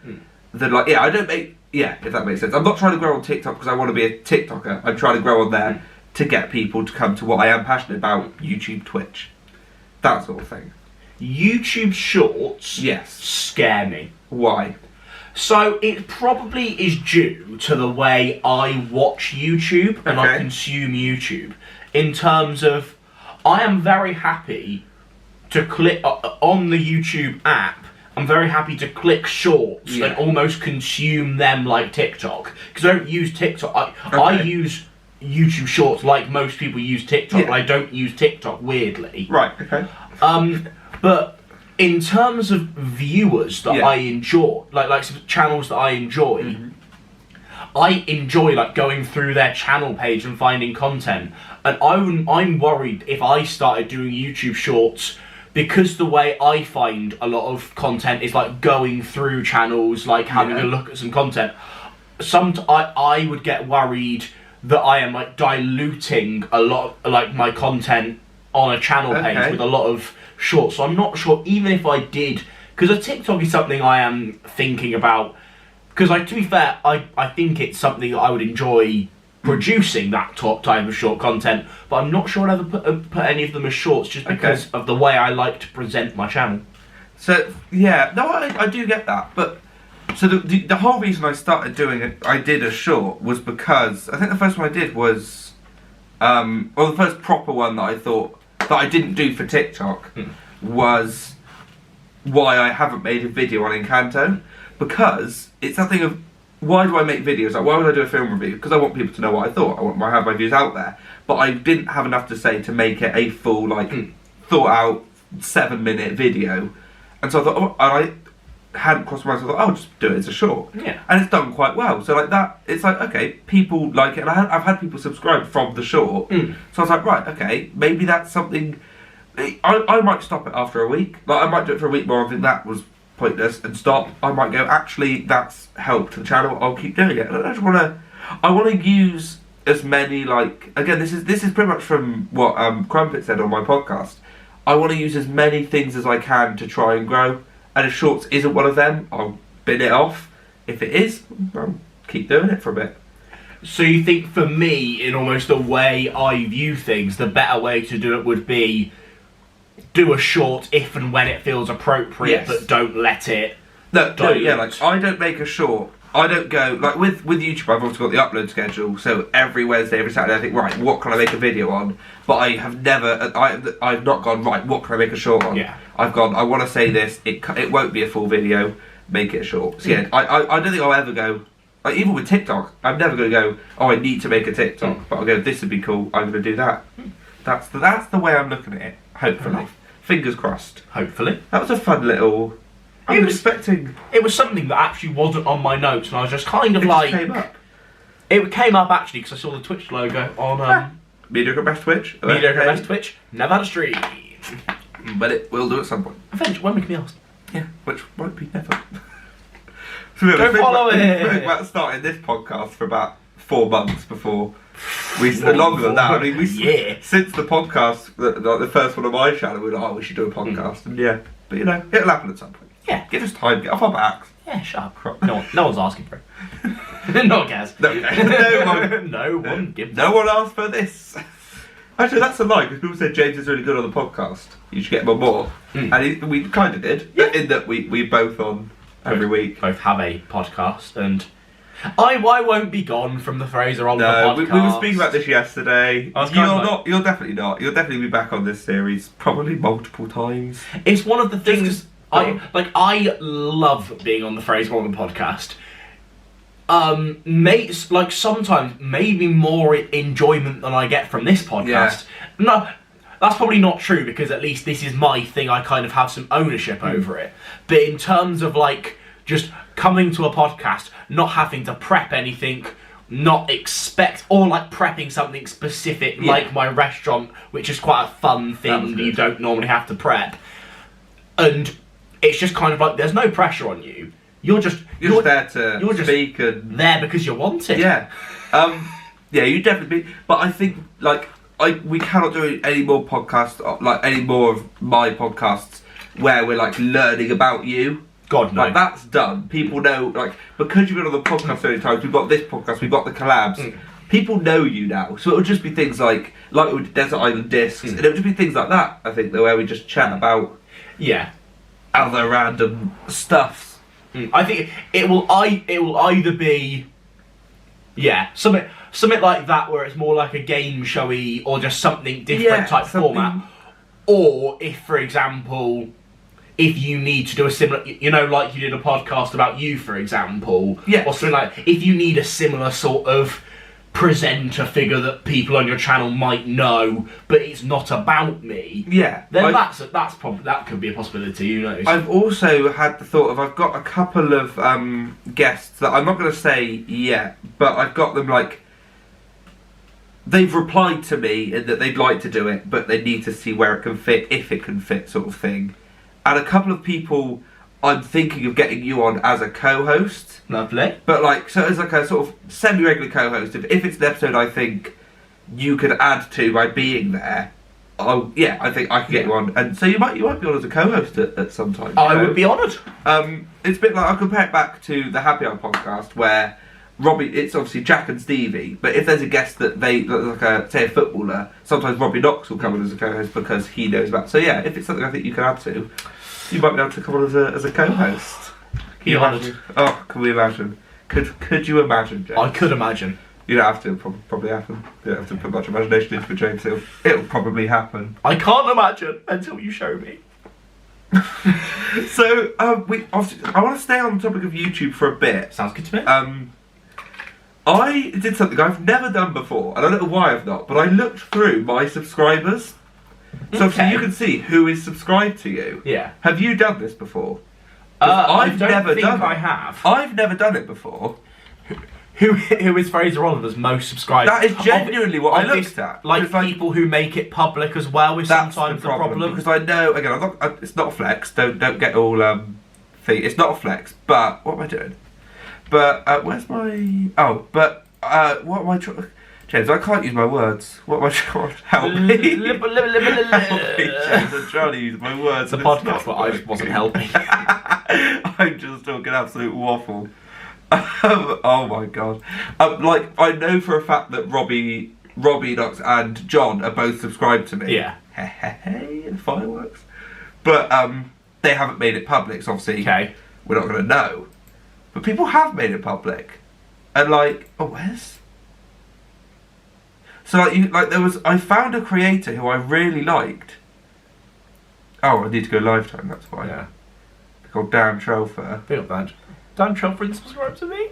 Than if that makes sense. I'm not trying to grow on TikTok because I want to be a TikToker. I'm trying to grow on there to get people to come to what I am passionate about, YouTube, Twitch. That sort of thing. YouTube shorts scare me. Why? So it probably is due to the way I watch YouTube and I consume YouTube. In terms of, I am very happy to click on the YouTube app I'm very happy to click shorts Yeah. and almost consume them like TikTok. Because I don't use TikTok. I use YouTube Shorts like most people use TikTok, but I don't use TikTok, weirdly. Right, okay. But in terms of viewers that I enjoy, like some channels that I enjoy, I enjoy like going through their channel page and finding content. And I'm worried if I started doing YouTube Shorts, because the way I find a lot of content is like going through channels, like having a look at some content. I would get worried that I am like diluting a lot of like my content on a channel page with a lot of shorts. So I'm not sure, even if I did, because a TikTok is something I am thinking about. Because to be fair, I think it's something that I would enjoy producing, that type of short content, but I'm not sure I'd ever put any of them as shorts, just because of the way I like to present my channel. So yeah, no, I do get that, but so the whole reason I started doing it, I did a short, was because I think the first one I did was, the first proper one that I thought that I didn't do for TikTok was why I haven't made a video on Encanto, because it's something of, why do I make videos? Like, why would I do a film review? Because I want people to know what I thought. I want to have my views out there. But I didn't have enough to say to make it a full, like, thought out 7-minute video. And so I thought, I hadn't crossed my mind, so I thought, I'll just do it as a short. Yeah. And it's done quite well. So, like, that, it's like, okay, people like it. And I've had people subscribe from the short. So I was like, right, okay, maybe that's something. I might stop it after a week. Like, I might do it for a week more. I think that was pointless and stop. I might go, actually, that's helped the channel, I'll keep doing it. I want to use as many, like, again, this is pretty much from what Crumpet said on my podcast. I want to use as many things as I can to try and grow, and if shorts isn't one of them, I'll bin it off. If it is, I'll keep doing it for a bit. So you think, for me, in almost the way I view things, the better way to do it would be do a short if and when it feels appropriate, but don't let it dilute. Yeah, like, I don't make a short. I don't go, like, with YouTube, I've also got the upload schedule, so every Wednesday, every Saturday, I think, right, what can I make a video on? But I have never, I've not gone, right, what can I make a short on? Yeah. I've gone, I want to say this, it won't be a full video, make it a short. So yeah, I don't think I'll ever go, like, even with TikTok, I'm never going to go, oh, I need to make a TikTok, but I'll go, this would be cool, I'm going to do that. That's the way I'm looking at it, hopefully. Fingers crossed. Hopefully. That was a fun little... I was expecting... It was something that actually wasn't on my notes, and I was just kind of It like... came up. It came up, actually, because I saw the Twitch logo on... Mediocre Best Twitch. Mediocre Best Twitch. Never had a stream. But it will do at some point. Eventually, when we can be asked. Yeah, which won't be never. So Go follow it. We think about starting this podcast for about 4 months before... longer than that. I mean, since the podcast, the first one on my channel, we were like, oh, we should do a podcast. And yeah, but you know, it'll happen at some point. Yeah. Give us time, get off our backs. Yeah, shut up. No one's asking for it. No one cares. No one gives No one asked for this. Actually, that's a lie, because people said James is really good on the podcast. You should get him on more. And we kind of did, in that we both on every week. Both have a podcast, and I won't be gone from the Fraser on the podcast. We were speaking about this yesterday. You'll definitely not. You'll definitely be back on this series, probably multiple times. It's one of the things I love being on the Fraser on the podcast. Mates, like, sometimes maybe more enjoyment than I get from this podcast. Yeah. No, that's probably not true, because at least this is my thing. I kind of have some ownership over it. But in terms of, like, just coming to a podcast, not having to prep anything, not expect, or like prepping something specific, like my restaurant, which is quite a fun thing that you don't normally have to prep. And it's just kind of like, there's no pressure on you. You're just there to speak, and there because you want it. Yeah. Yeah, you definitely be. But I think, like, we cannot do any more podcasts, like any more of my podcasts where we're like learning about you. God, no. Like, that's done. People know, like, because you've been on the podcast so many times, we've got this podcast, we've got the collabs. People know you now. So it'll just be things like with Desert Island Discs, and it'll just be things like that, I think, where we just chat about other random stuffs. I think it will either be something like that, where it's more like a game showy or just something different type format, or if, for example, if you need to do a similar, like you did a podcast about you, for example, Yes. or something like, if you need a similar sort of presenter figure that people on your channel might know, but it's not about me. Yeah. Then that's probably, that could be a possibility. Who knows? I've also had the thought of, I've got a couple of guests that I'm not going to say yet, but I've got them like, they've replied to me in that they'd like to do it, but they need to see where it can fit, if it can fit, sort of thing. And a couple of people I'm thinking of getting you on as a co-host. Lovely. But like, so as like a sort of semi-regular co-host, if it's an episode I think you could add to by being there, I think I could get you on. And so you might be on as a co-host at some time. I would be honoured. It's a bit like, I'll compare it back to the Happy Hour podcast where Robbie, it's obviously Jack and Stevie, but if there's a guest that say a footballer, sometimes Robbie Knox will come on as a co-host because he knows about. So yeah, if it's something I think you can add to, you might be able to come on as a co-host. Can you imagine? Oh, can we imagine? Could you imagine, James? I could imagine. You don't have to. It'll probably happen. You don't have to put much imagination into it, James. It'll probably happen. I can't imagine until you show me. So I want to stay on the topic of YouTube for a bit. Sounds good to me. I did something I've never done before, and I don't know why I've not, but I looked through my subscribers. So obviously you can see who is subscribed to you. Yeah. Have you done this before? I don't think I have. I've never done it before. Who is Fraser Oliver's most subscribed? That is genuinely what I looked at. Like Because, people who make it public as well is that's sometimes the problem. because I know again. It's not a flex. Don't get all It's not a flex. But what am I doing? But where's my? Oh, but what am I trying? James, I can't use my words. What am I trying? Help me! Help me, James. I'm trying to use my words. The podcast, but I just wasn't helping. I'm just talking absolute waffle. Oh my god! Like I know for a fact that Robbie Knox and John are both subscribed to me. Yeah. Hey, fireworks. But they haven't made it public, so obviously we're not going to know. But people have made it public, and like, where's? So I found a creator who I really liked. Oh, I need to go lifetime. That's why. Yeah. Called Dan Trelfer. Big up Dan. Dan Trelfer subscribed to me.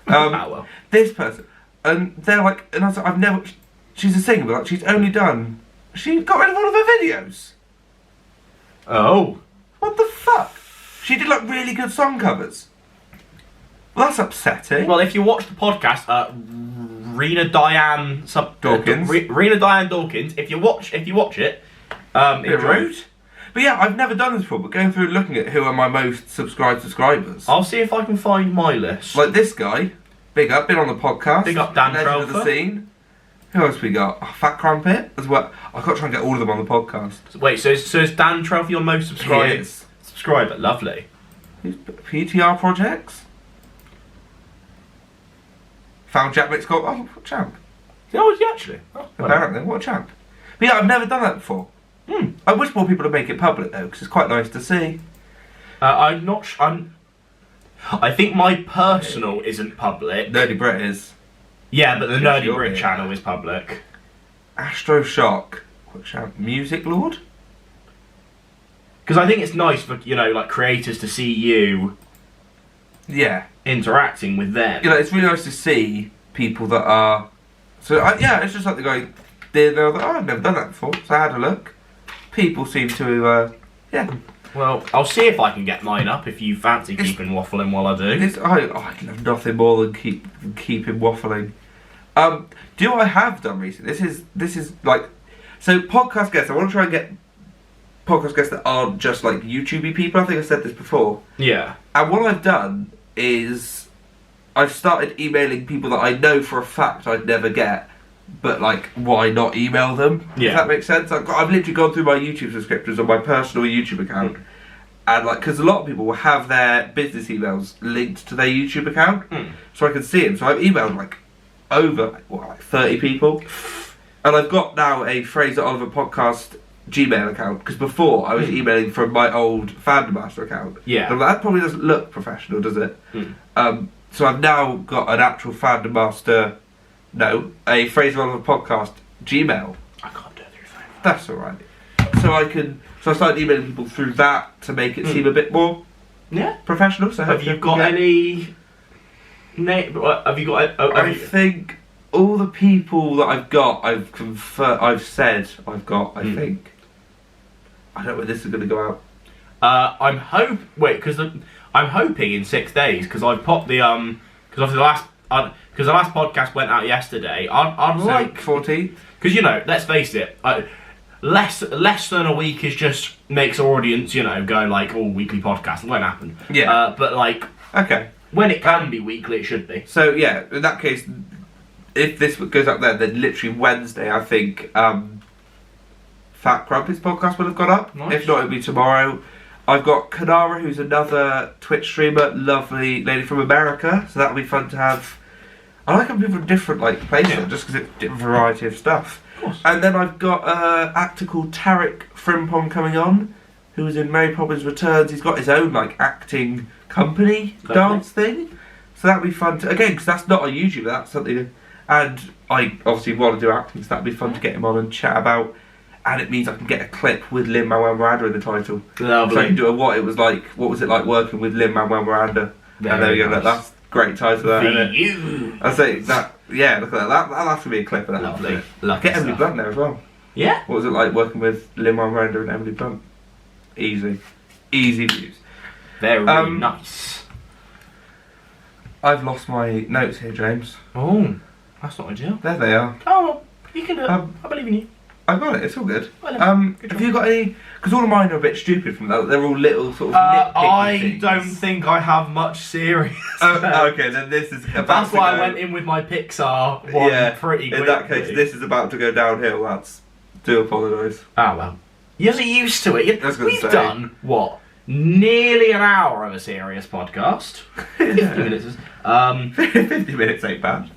Well. This person, and they're like, and I was like, I've never. She's a singer, but like, she got rid of all of her videos. Oh. What the fuck? She did like really good song covers. Well, that's upsetting. Well, if you watch the podcast, Rena Diane Dawkins. Rena Diane Dawkins. If you watch it, Bit rude. But yeah, I've never done this before. But going through and looking at who are my most subscribers. I'll see if I can find my list. Like this guy, big up, been on the podcast. Big up Dan Legend of the Trelfer. Scene. Who else we got? Fat Crumpet as well. I've got to try and get all of them on the podcast. Wait, so is Dan Trelfer your most subscriber? Lovely. Who's PTR Projects? Found Jack Mix called. Oh, what champ. Oh, yeah, actually. Apparently, what a champ. But yeah, I've never done that before. I wish more people would make it public though, because it's quite nice to see. I think my personal isn't public. Nerdy Brit is. Yeah, but the Nerdy You're Brit here. channel is public. Astro Shock. What champ? Music Lord? Because I think it's nice for, like creators to see you Yeah. interacting with them. It's really nice to see people that are. So it's just something I did. And I was like, I've never done that before. So I had a look. People seem to, Well, I'll see if I can get mine up if you fancy keeping waffling while I do. I love nothing more than keep him waffling. Do I have done recently? This is like, so podcast guests. I want to try and get podcast guests that aren't just like YouTubey people. I think I said this before. Yeah. And what I've done is I've started emailing people that I know for a fact I'd never get. But like, why not email them? Yeah. If that makes sense. I've literally gone through my YouTube subscriptions on my personal YouTube account, and like, because a lot of people will have their business emails linked to their YouTube account, so I can see them. So I've emailed like over 30 people, and I've got now a Fraser Oliver podcast Gmail account, because before I was emailing from my old Fandom Master account. Yeah. And that probably doesn't look professional, does it? So I've now got an actual Fandom Master. No, a Fraser Oliver podcast Gmail. I can't do it through phone. That's alright. so I started emailing people through that to make it seem a bit more professional. So have you got any? Have you got? I think all the people that I've got, I've confirmed. I think. I don't know where this is going to go out. I'm hoping in 6 days because I popped the because obviously the last podcast went out yesterday. I'd like 14th. Because let's face it, less than a week is just makes our audience go like all weekly podcast. It won't happen. Yeah. But like when it can be weekly, it should be. So yeah, in that case, if this goes up there, then literally Wednesday, I think Fat Crumpet's podcast will have gone up. Nice. If not, it'll be tomorrow. I've got Kanara, who's another Twitch streamer, lovely lady from America, so that'll be fun to have. I like having people from different places, just because it's a different variety of stuff. Of course. And then I've got an actor called Tarek Frimpong coming on, who was in Mary Poppins Returns. He's got his own acting company dance thing, so that'll be fun to, again, because that's not on YouTube, that's something. And I obviously want to do acting, so that'd be fun to get him on and chat about. And it means I can get a clip with Lin-Manuel Miranda in the title. Lovely. So I can do what was it like working with Lin-Manuel Miranda? And there we go, nice. That's a great title there, isn't it? You. I say that, yeah, look at that. That'll have to be a clip of that. Lovely. Get Emily Blunt there as well. Yeah. What was it like working with Lin-Manuel Miranda and Emily Blunt? Easy views. Very nice. I've lost my notes here, James. Oh, that's not ideal. There they are. Oh, you can do it. I believe in you. I got it. It's all good. Well, good have you got any? Because all of mine are a bit stupid from that. They're all little sort of nitpicky I things. don't think I have much serious. Okay, then this is about That's to why go. I went in with my Pixar one pretty quickly. In that case, this is about to go downhill. Do apologise. Oh well. You're so used to it. I was gonna We've say. done what? Nearly an hour of a serious podcast. 50 minutes. 50 minutes ain't bad.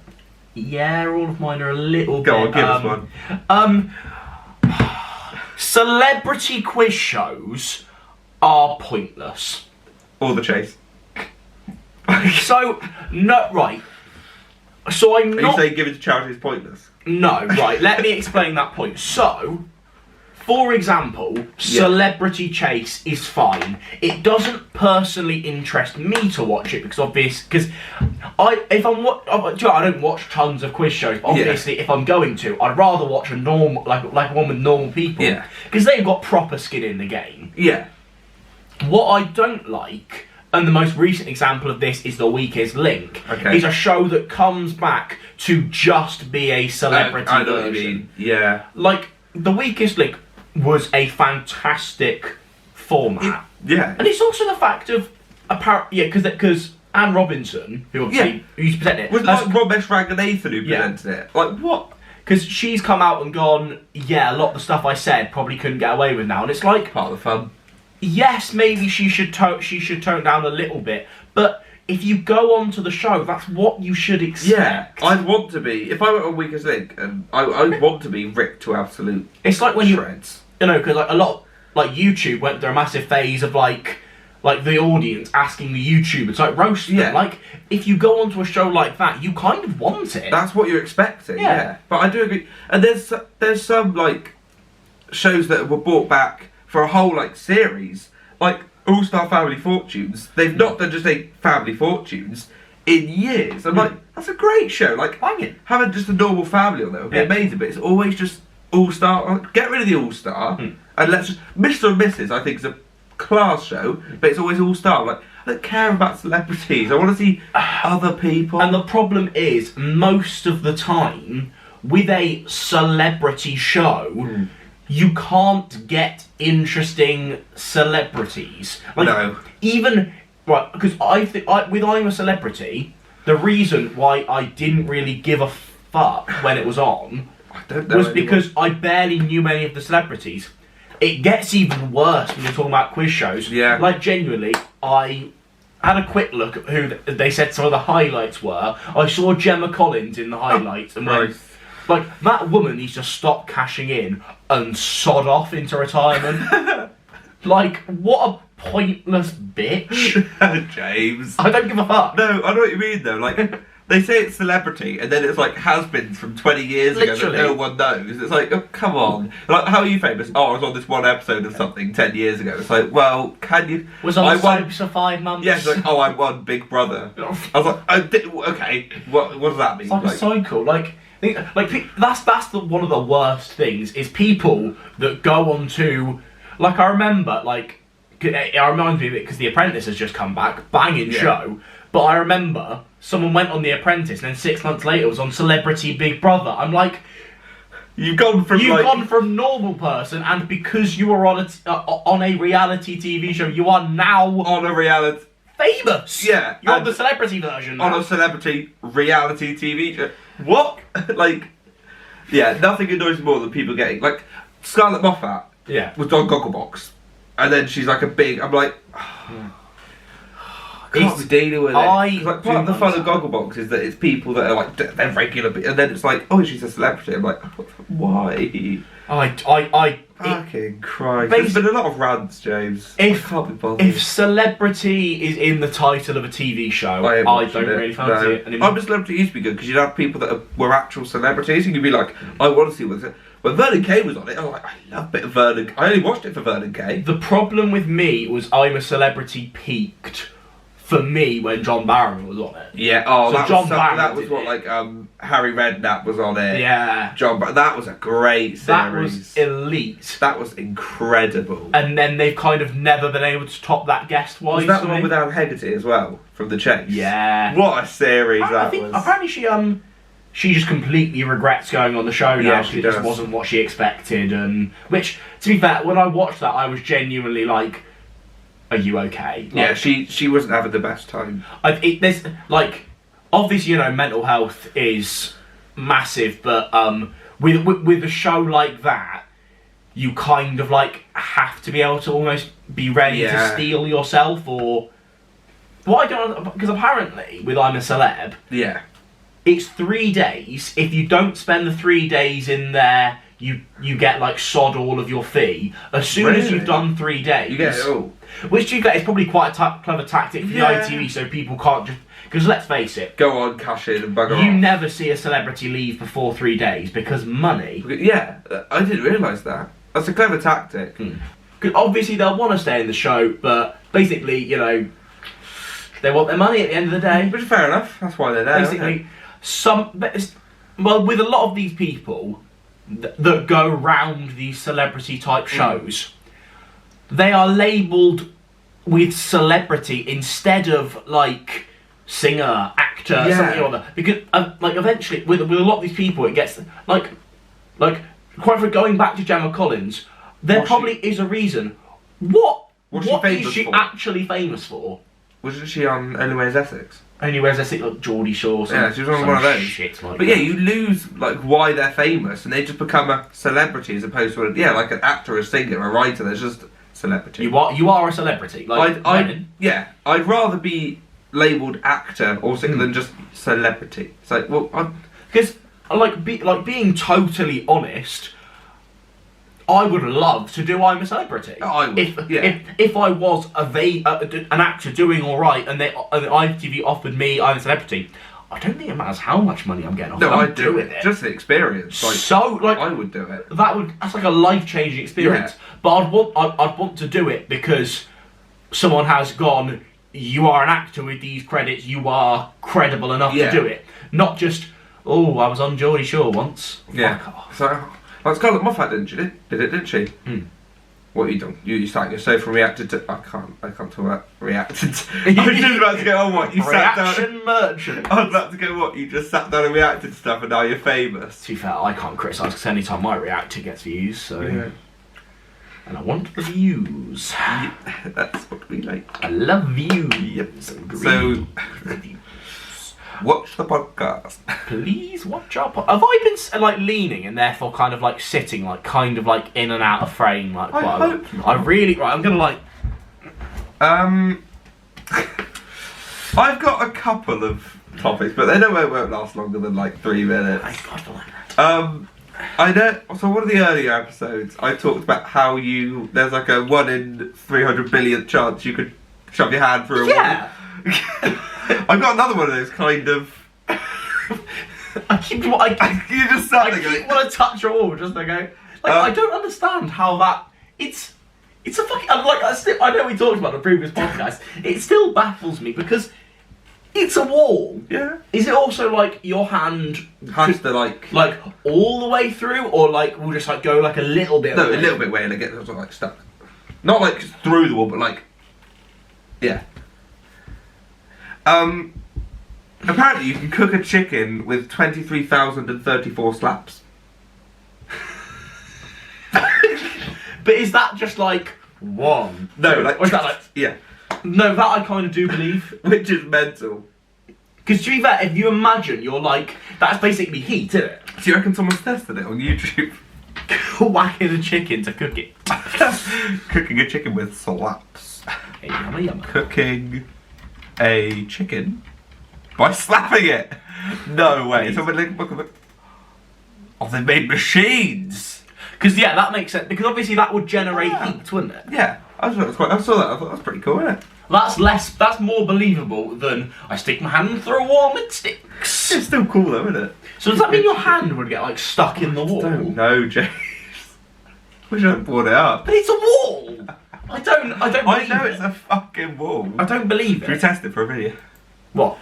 Yeah, all of mine are a little Go bit. on, give us one. Celebrity quiz shows are pointless. Or the chase. So no, right. So I'm Are not. you saying giving to charity is pointless? No, right. Let me explain that point. So, for example, Celebrity Chase is fine. It doesn't personally interest me to watch it because I don't watch tons of quiz shows. But obviously, if I'm going to, I'd rather watch a normal like one with normal people. Yeah. Because they've got proper skin in the game. Yeah. What I don't like, and the most recent example of this is The Weakest Link, is a show that comes back to just be a celebrity I know version. what you mean. Yeah. Like, The Weakest Link was a fantastic format. And it's also the fact of, because Anne Robinson, who obviously used to present it, was it like Romesh Ranganathan who presented it? Like, what? Because she's come out and gone, a lot of the stuff I said probably couldn't get away with now, and it's like, Part of the fun. yes, maybe she should tone down a little bit, but if you go on to the show, that's what you should expect. Yeah, I'd want to be, if I went on Weakest Link, and I'd want to be ripped to absolute It's like when shreds. because a lot, YouTube went through a massive phase of like the audience asking the YouTubers, roast them. Like, if you go onto a show like that, you kind of want it. That's what you're expecting, yeah. But I do agree. And there's some, shows that were brought back for a whole, series. Like, All-Star Family Fortunes. They've not done just a Family Fortunes in years. I'm like, that's a great show. Like, banging. Having just a normal family on there would be amazing, but it's always just All-Star. Get rid of the All-Star, and let's just... Mr. and Mrs., I think, is a class show, but it's always All-Star. Like, I don't care about celebrities. I want to see other people. And the problem is, most of the time, with a celebrity show, you can't get interesting celebrities. No. Even, because I think, with I'm a Celebrity, the reason why I didn't really give a fuck when it was on was because I barely knew many of the celebrities. It gets even worse when you're talking about quiz shows. Yeah. Like, genuinely, I had a quick look at who they said some of the highlights were. I saw Gemma Collins in the highlights and went, that woman needs to stop cashing in and sod off into retirement. What a pointless bitch. James. I don't give a fuck. No, I know what you mean though. they say it's celebrity, and then it's like has-beens from 20 years ago Literally. that no one knows. It's like, oh, come on. Like, how are you famous? Oh, I was on this one episode of something 10 years ago. It's like, well, can you... Was on soaps for 5 months. Yeah, it's like, oh, I won Big Brother. I was like, okay, what does that mean? It's like a cycle. That's one of the worst things is people that go on to... Like, I remember, like... It reminds me of it because The Apprentice has just come back, banging show. But I remember someone went on The Apprentice and then 6 months later was on Celebrity Big Brother. I'm like, you've gone from normal person, and because you were on a reality TV show, you are now on a reality famous. Yeah, you're on the celebrity version now. On a celebrity reality TV show. What? Like, yeah, nothing annoys me more than people getting like Scarlett Moffat. Yeah, was on Gogglebox. And then she's like a big... I'm like... I can't be dealing with it. Like, part of the fun of Gogglebox is that it's people that are like... They're regular... And then it's like, oh, she's a celebrity. I'm like, why? Fucking Christ. There's been a lot of rants, James. I can't be bothered. If celebrity is in the title of a TV show, I don't really fancy it anymore. I'm a Celebrity used to be good because you'd have people that were actual celebrities and you'd be like, I want to see what's it. When Vernon Kay was on it, I was like, I love a bit of Vernon. I only watched it for Vernon Kay. The problem with me was I'm a Celebrity peaked for me when John Barron was on it. Yeah, that was what like Harry Redknapp was on it. Yeah. That was a great series. That was elite. That was incredible. And then they've kind of never been able to top that guest-wise. Was that the one with Anne Hegarty as well, from The Chase? Yeah. What a series that was. Apparently she just completely regrets going on the show now because it just wasn't what she expected. And which, to be fair, when I watched that, I was genuinely like, "Are you okay?" Like, yeah, she wasn't having the best time. There's like, obviously, mental health is massive, but with a show like that, you kind of like have to be able to almost be ready to steal yourself, or what I don't, because apparently with I'm a Celeb, it's 3 days. If you don't spend the 3 days in there, you get like sod all of your fee. As soon as you've done 3 days, you get it all. Which you get is probably quite a clever tactic for the ITV, so people can't just... Because let's face it, go on, cash in and bugger off. You never see a celebrity leave before 3 days because money. Yeah, I didn't realise that. That's a clever tactic. Obviously they'll want to stay in the show, but basically, they want their money at the end of the day. Which is fair enough. That's why they're there. Basically, with a lot of these people that go round these celebrity type shows, they are labelled with celebrity instead of like singer, actor, something or other. Because like eventually, with a lot of these people, it gets like quite frankly, going back to Gemma Collins, there probably is a reason. What is she actually famous for? Wasn't she on Only Way Is Essex? Only Way Is Essex, like Geordie Shore. Yeah, she was on one of those. Shit like but yeah, you lose like why they're famous, and they just become a celebrity as opposed to like an actor, a singer, a writer. There's just celebrity. You are a celebrity. Like I'd rather be labelled actor or singer than just celebrity. It's like, well, because being totally honest, I would love to do I'm a Celebrity. Oh, I would. If I was an actor doing all right, and ITV offered me I'm a Celebrity, I don't think it matters how much money I'm getting off. No, I'd do it. Just the experience. I would do it. That's like a life-changing experience. Yeah. But I'd want to do it because someone has gone, you are an actor with these credits, you are credible enough to do it. Not just, I was on Geordie Shore once. Yeah. Fuck off. So, like Scarlett Moffat didn't she? What you done? You starting your show from reacted to... I can't talk about reacted. I was just about to go, you sat down... Reaction merchant. I was about to go, you just sat down and reacted to stuff and now you're famous. To be fair, I can't criticise because any time I react it gets views, so... Yeah. And I want the views. Yeah, that's what we like. I love views. Yep. So... watch the podcast. Please watch our podcast. Have I been like leaning and therefore kind of like sitting like kind of like in and out of frame like quite I hope not. I really I'm gonna like I've got a couple of topics, but they won't last longer than like 3 minutes. I feel like that. I know. So one of the earlier episodes, I talked about how there's like a 1 in 300 billion chance you could shove your hand through a wall. I've got another one of those kind of I keep You just sat there going, want to touch a wall just to go. Like, I don't understand how that. It's a fucking. I know we talked about it in the previous podcast. It still baffles me because it's a wall. Yeah. Is it also like your hand has to like all the way through, or like we'll just like go like a little bit? No, a little bit way and it gets sort of like stuck. Not like through the wall, but like, yeah. Apparently you can cook a chicken with 23,034 slaps. But is that just like one? No, like, or is that like yeah. No, that I kind of do believe. Which is mental. Because to be fair, if you imagine, you're like, that's basically heat, isn't it? Do you reckon someone's tested it on YouTube? Whacking a chicken to cook it. Cooking a chicken with slaps. Hey, yummy, yummy. Cooking a chicken by slapping it. No way. So oh, they made machines. Because yeah, that makes sense. Because obviously that would generate heat, wouldn't it? Yeah. I saw that. I thought that's pretty cool, isn't it? That's more believable than I stick my hand through a wall and it sticks. It's still cool though, isn't it? So does that mean your hand would get like stuck in the wall? I don't know, James. Wish I'd brought it up. But it's a wall. I don't. I believe know it. it's a fucking wall. I don't believe Should we it. test it for a video? What?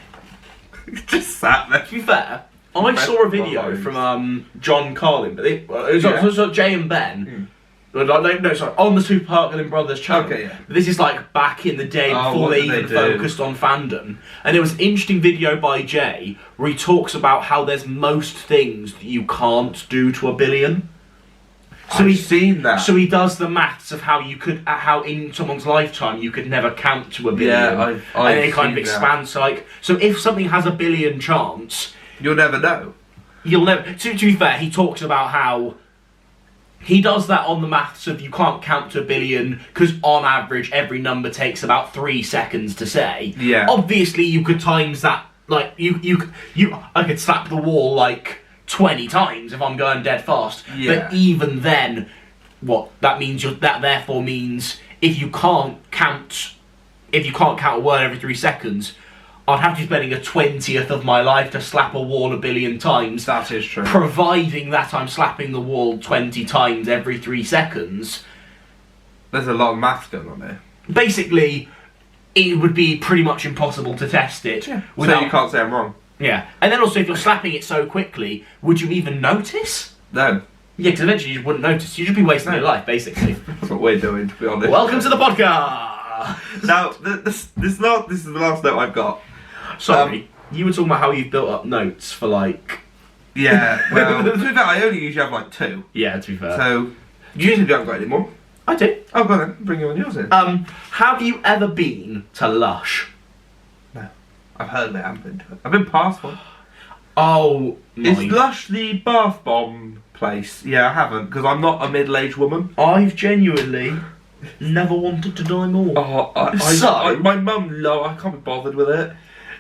Just sat there. To be fair, I saw a video from John Carlin, but it was Jay and Ben. No, sorry, on the Super Hartland Brothers channel. Okay, yeah. This is like back in the day before they even focused on fandom. And it was an interesting video by Jay where he talks about how there's most things that you can't do to a billion. So I've seen that. So he does the maths of how in someone's lifetime you could never count to a billion. Yeah, and it kind of expands. So if something has a billion chance, you'll never know. You'll never. To be fair, he talks about how he does that on the maths of you can't count to a billion because on average every number takes about 3 seconds to say. Yeah. Obviously, you could times that like I could slap the wall like 20 times if I'm going dead fast. Yeah. But even then, what that means that therefore means if you can't count a word every 3 seconds, I'd have to be spending 1/20th of my life to slap a wall a billion times. That is true. Providing that I'm slapping the wall 20 times every 3 seconds. There's a lot of maths going on there. Basically, it would be pretty much impossible to test it. Yeah. So you can't say I'm wrong. Yeah. And then also, if you're slapping it so quickly, would you even notice? No. Yeah, because eventually you wouldn't notice. You'd just be wasting your life, basically. That's what we're doing, to be honest. Welcome to the podcast! Now, this is the last note I've got. Sorry, you were talking about how you've built up notes for like... Yeah, well, to be fair, I only usually have like 2. Yeah, to be fair. So, usually you haven't got any more. I do. Oh, go on then, bring your yours in. Have you ever been to Lush? No. I've heard of it, I haven't been to it. I've been past one. Oh, Is Lush the bath bomb place? Yeah, I haven't, because I'm not a middle-aged woman. I've genuinely never wanted to die more. Oh, my mum, I can't be bothered with it.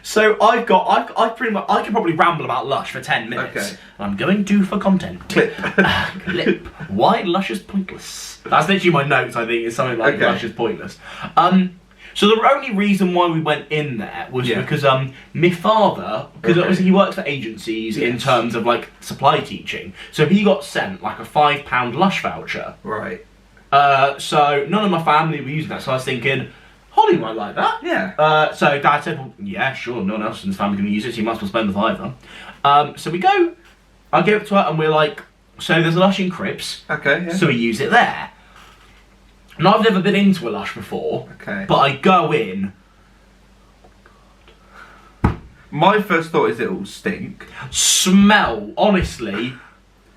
So I can probably ramble about Lush for 10 minutes. Okay. I'm going to for content. Clip. Clip. Why Lush is pointless. That's literally my notes, I think, is something like Lush is pointless. So the only reason why we went in there was because my father, because obviously he works for agencies in terms of like supply teaching, so he got sent like a £5 Lush voucher. Right. So none of my family were using that, so I was thinking, Holly might like that. Yeah. So Dad said, well, yeah, sure, no one else in his family can use it, so you might as well spend the £5. So we go, I give it to her, and we're like, so there's a Lush in Cribs. Okay, yeah. So we use it there. And I've never been into a Lush before. Okay. But I go in. My first thought is it'll stink. Smell, honestly,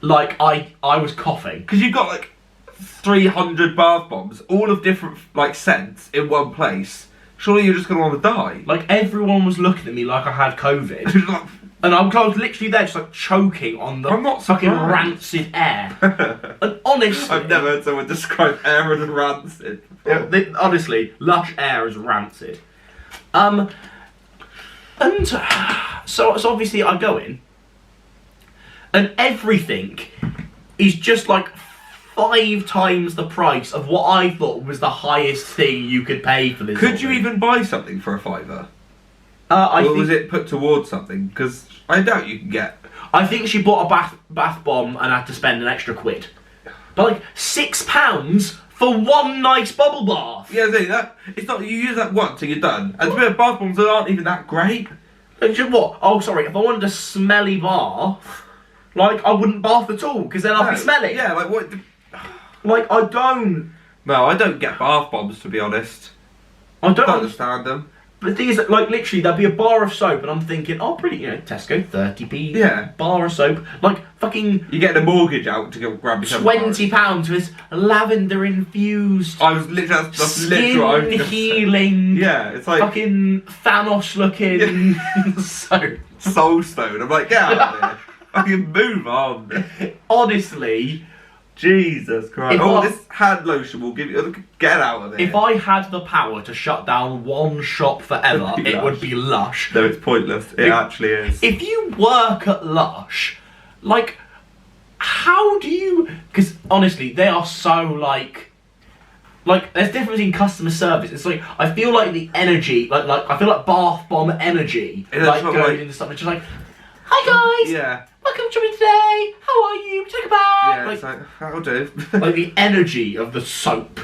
like I was coughing. Because you've got like 300 bath bombs, all of different like scents in one place. Surely you're just going to want to die. Like everyone was looking at me like I had COVID. And I was literally there just like choking on the fucking rancid air. And honestly... I've never heard someone describe air as rancid. Yeah, honestly, Lush air is rancid. And so obviously I go in, and everything is just like 5 times the price of what I thought was the highest thing you could pay for this. Could you even buy something for a £5? Or was it put towards something? Because I doubt you can get... I think she bought a bath bomb and had to spend an extra £1. But like £6 for one nice bubble bath. Yeah, see, it's not. You use that once and you're done. And to be honest, bath bombs aren't even that great. And you know what? Oh, sorry. If I wanted a smelly bath, like I wouldn't bath at all because then I'd be smelly. Yeah, like what? Like I don't. No, I don't get bath bombs, to be honest. I don't understand them. But the thing is, like, literally, there'll be a bar of soap, and I'm thinking, oh, pretty, Tesco, 30p. Yeah. Bar of soap. Like, fucking... You get a mortgage out to go grab yourself £20 for this lavender-infused... I was literally... That's literally what I was gonna healing... say. Yeah, it's like... Fucking Thanos-looking soap. Soul Stone. I'm like, get out of here. Fucking move on. Honestly... Jesus Christ. This hand lotion will give you... Get out of here. If I had the power to shut down one shop forever, it would be Lush. No, it's pointless. It actually is. If you work at Lush, like, how do you... Because, honestly, they are so, like, there's difference in customer service. It's like, I feel like the energy, like I feel like bath bomb energy, going into stuff. It's just like, hi guys! Yeah. Welcome to me today. How are you? Take a bath. Yeah, it's like that'll do. Like the energy of the soap.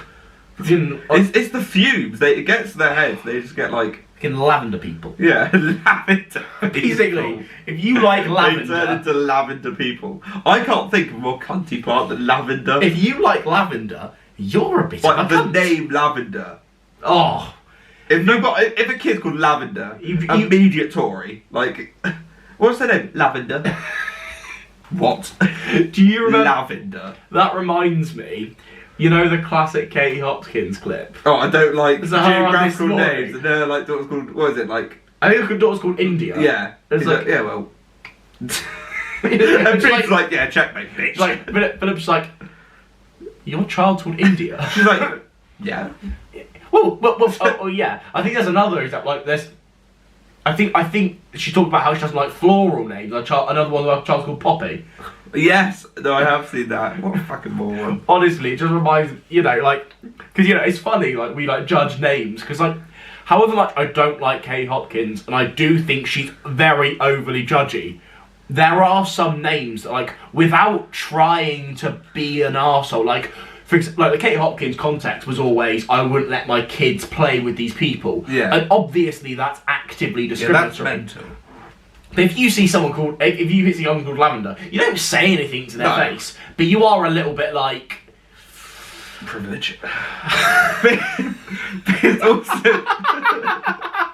It's the fumes. It gets to their heads. They just get like fucking lavender people. Yeah, lavender. Basically, if you like lavender, they turn into lavender people. I can't think of a more cunty plant than lavender. If you like lavender, you're a bit of a the cunt. name lavender. Oh, if a kid's called lavender, immediate Tory. Like, what's their name? Lavender. What? Do you remember? Lavender. That reminds me, the classic Katie Hopkins clip? Oh, I don't like geographical names. And her daughter's called, what is it, like? I think her daughter's called India. Yeah. It's like, yeah, well. And Pete's like, yeah, checkmate, bitch. Like, Philip's like, your child's called India? She's like, yeah. Well, yeah. I think there's another example, like, there's... I think she talked about how she doesn't like floral names. Another one of her child's called Poppy. Yes, no, I have seen that. What a fucking moron. Honestly, it just reminds because it's funny, like we judge names because however much I don't like Kate Hopkins and I do think she's very overly judgy. There are some names that without trying to be an arsehole, for example, the Katie Hopkins context was always, I wouldn't let my kids play with these people. Yeah. And obviously that's actively discriminatory. Yeah, that's mental. But if you see someone called Lavender, you don't say anything to their face, but you are a little bit like... Privilege. It's also...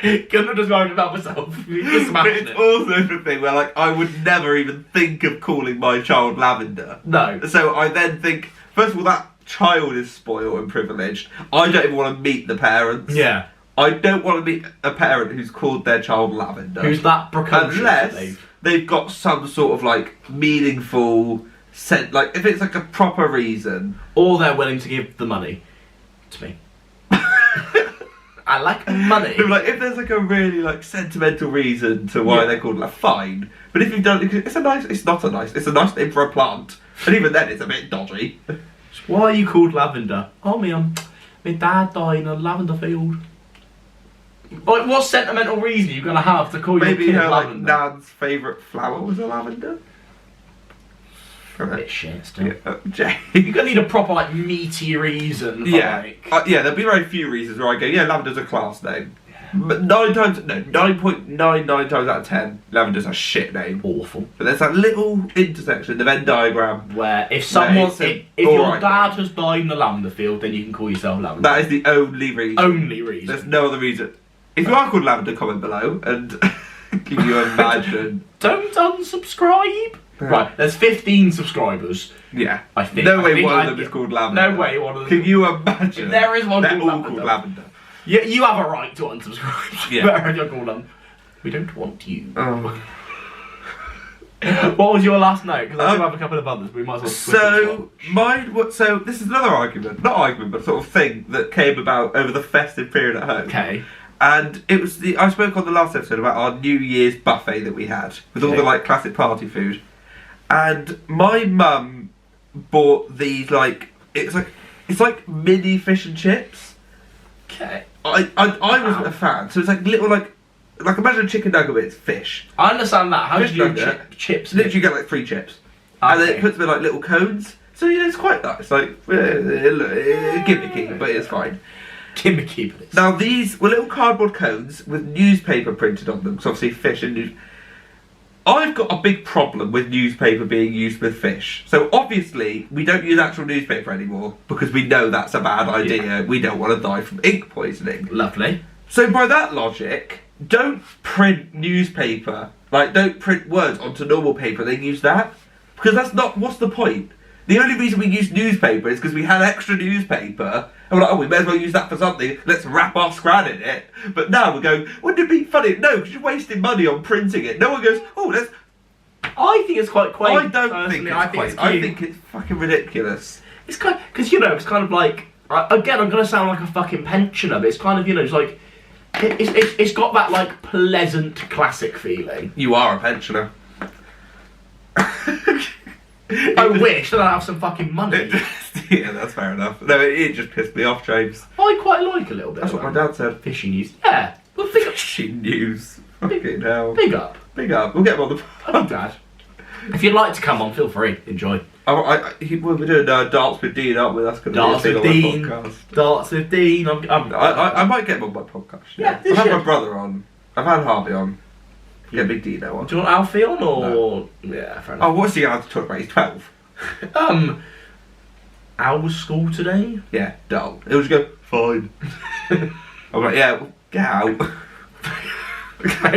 Couldn't have described it about myself. It's also the thing where I would never even think of calling my child Lavender. No. So I then think, first of all, that child is spoiled and privileged. I don't even want to meet the parents. Yeah. I don't want to meet a parent who's called their child Lavender. Who's that precocious? Unless they've got some sort of meaningful sense, if it's a proper reason. Or they're willing to give the money to me. I like money. If there's a really sentimental reason to why they're called fine. But if you don't, it's a nice name for a plant. And even then it's a bit dodgy. Why are you called Lavender? Oh, my dad died in a lavender field. What sentimental reason are you gonna have to call your kid lavender? Maybe her Nan's favourite flower was a lavender. A bit shit still. Jay. You're gonna need a proper meaty reason. For, yeah, there'll be very few reasons where I go, yeah, lavender's a class name. But 9.99 times out of 10, lavender's a shit name. Awful. But there's that little intersection in the Venn diagram where if your dad has died in the lavender field, then you can call yourself Lavender. That is the only reason. Only reason. There's no other reason. If you are called Lavender, comment below and can you imagine? Don't unsubscribe. Yeah. Right, there's 15 subscribers. Yeah. I think. No way one of them is called Lavender. No way one of them. Can you imagine? If there is one They're all called Lavender. Yeah, you have a right to unsubscribe. Yeah. Wherever you're called them. We don't want you. Oh. What was your last note? Because I do have a couple of others. We might as well. So this is another argument, not argument, but sort of thing that came about over the festive period at home. Okay. And it was I spoke on the last episode about our New Year's buffet that we had with all the classic party food, and my mum bought these it's like mini fish and chips. Okay. I wasn't a fan, so it's little like imagine a chicken nugget with its fish. I understand that. How do Fish you do nugget. chips? Literally, you get like 3 chips, and then it Okay. puts them in like little cones. So yeah, it's quite nice. Like gimmicky, but it's fine. Gimmicky, but it's... Now these were little cardboard cones with newspaper printed on them. So obviously fish and news. I've got a big problem with newspaper being used with fish. So obviously we don't use actual newspaper anymore because we know that's a bad idea. Yeah. We don't want to die from ink poisoning. Lovely. So by that logic, don't print newspaper. Like don't print words onto normal paper. They use that because that's not. What's the point? The only reason we use newspaper is because we had extra newspaper. And we're like, oh, we may as well use that for something. Let's wrap our scran in it. But now we're going, wouldn't it be funny? No, because you're wasting money on printing it. No one goes, oh, let's... I think it's quite quaint. I don't think it's quaint. I think it's fucking ridiculous. It's kind because it's kind of like again. I'm gonna sound like a fucking pensioner, but it's kind of it's like it's got that like pleasant classic feeling. You are a pensioner. I wish that I have some fucking money. Yeah, that's fair enough. No, it just pissed me off, James. I quite like a little bit. That's what my dad said. Fishing news. Yeah. Well, big up. Fishing news. Fucking hell. Big up. Big up. We'll get him on the... I'm glad. If you'd like to come on, feel free. Enjoy. We're doing Darts with Dean, aren't we? That's going to Darts be a with thing Dean. on my podcast. Darts with Dean. I might get him on my podcast. Yeah, you I've had should. my brother on. I've had Harvey on. Yeah, Big Dino on. Do you want Alfie on or? No. Yeah, fair Oh, enough. what's he allowed to talk about? He's 12. How was school today? Yeah, dull. He'll just go, fine. I'm like, yeah, well, get out.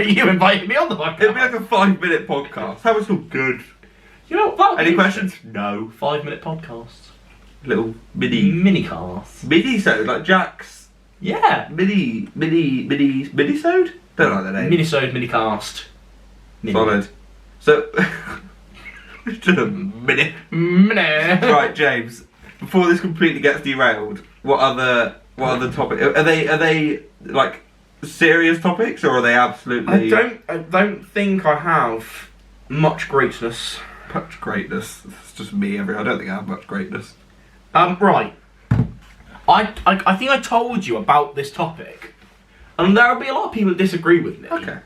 You invited me on the podcast. It'll be like a 5-minute podcast. How was school? Good. You know what? Any questions? No. 5-minute podcasts. Little mini Mini-casts. mini-sode, like Jack's Yeah. mini-sode? Don't like the name. Minisode, mini-cast. Mini. Solid. So, just a minute. Mini. Right, James. Before this completely gets derailed, what other topic? Are they like serious topics or are they absolutely? I don't think I have much greatness. Much greatness. It's just me. I don't think I have much greatness. Right. I think I told you about this topic, and there will be a lot of people that disagree with me. Okay.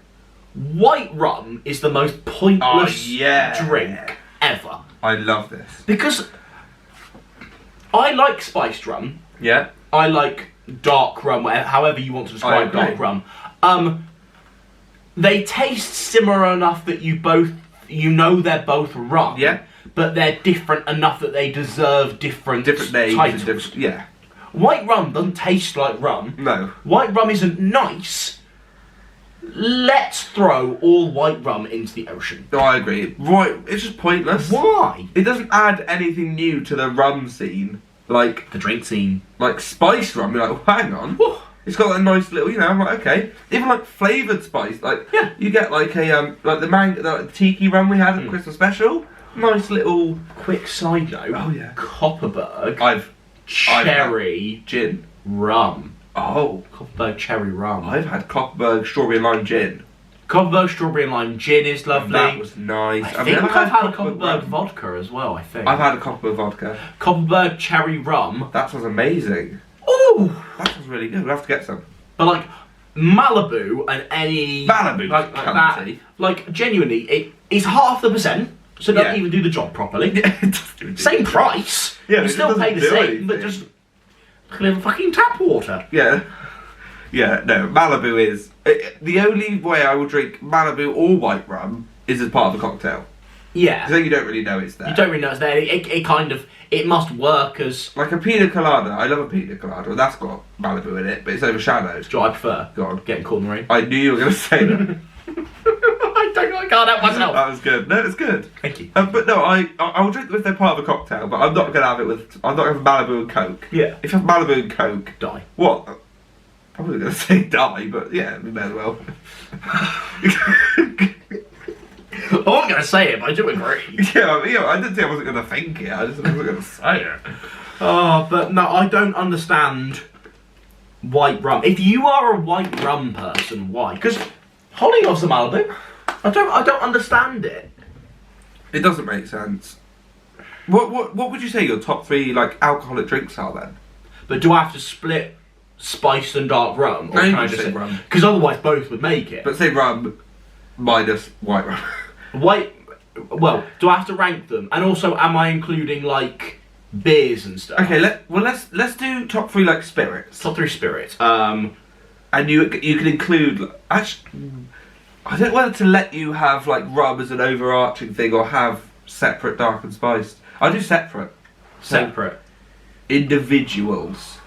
White rum is the most pointless yeah. drink ever. I love this. Because I like spiced rum. Yeah. I like dark rum, however you want to describe agree. dark rum. They taste similar enough that you know they're both rum. Yeah. But they're different enough that they deserve different Different names. titles. And different, yeah. White rum doesn't taste like rum. No. White rum isn't nice. Let's throw all white rum into the ocean. No, I agree. Right, it's just pointless. Why? It doesn't add anything new to the rum scene. Like The drink scene. spice rum. You're like, oh, hang on. Whew. It's got that nice little, I'm like, okay. Even like flavoured spice, like Yeah. you get like a like the mango, the tiki rum we had at Christmas special. Nice little. Quick side note. Oh, yeah. Copperberg I've cherry gin. rum. Oh, Copperberg cherry rum. I've had Copperberg strawberry and lime gin. Copperberg strawberry and lime gin is lovely. That was nice. I think I've had a Copperberg Copperberg rum. vodka as well, I think. I've had a Copperberg vodka. Copperberg cherry rum. That sounds amazing. Ooh! That sounds really good. We'll have to get some. But like Malibu and any Malibu, like that, cunty. like genuinely, it is half the percent, so it doesn't Yeah. even do the job properly. Same Same price. Yeah, you it still doesn't pay the do same, but anything. just clear the fucking tap water. Yeah. Yeah, no, Malibu is... the only way I will drink Malibu or white rum is as part of a cocktail. Yeah. Because then you don't really know it's there. You don't really know it's there. It kind of it must work as. Like a pina colada, I love a pina colada, and that's got Malibu in it, but it's overshadowed. Do I prefer? Go on. Getting caught in the rain. I knew you were going to say that. I don't know. I can't help myself. That was good. No, it's good. Thank you. But no, I will drink them if they're part of a cocktail, but I'm not going to have it with... I'm not going to have Malibu and Coke. Yeah. If you have Malibu and Coke... Die. What? I wasn't going to say die, but yeah, we may as well. I wasn't going to say it, but I do agree. Yeah, I didn't say I wasn't going to think it, I just wasn't going to say it. Oh, but no, I don't understand white rum. If you are a white rum person, why? Because Holly loves the Malibu. I don't understand it. It doesn't make sense. What would you say your top 3 like alcoholic drinks are then? But do I have to split spiced and dark rum, or No, you can I can just say say rum. Because otherwise, both would make it. But say rum minus white rum. White. Well, do I have to rank them? And also, am I including like beers and stuff? Okay, let's do top 3 like spirits. Top 3 spirits. And you can include actually. I don't know whether to let you have like rum as an overarching thing or have separate dark and spiced. I do separate. Separate. Individuals.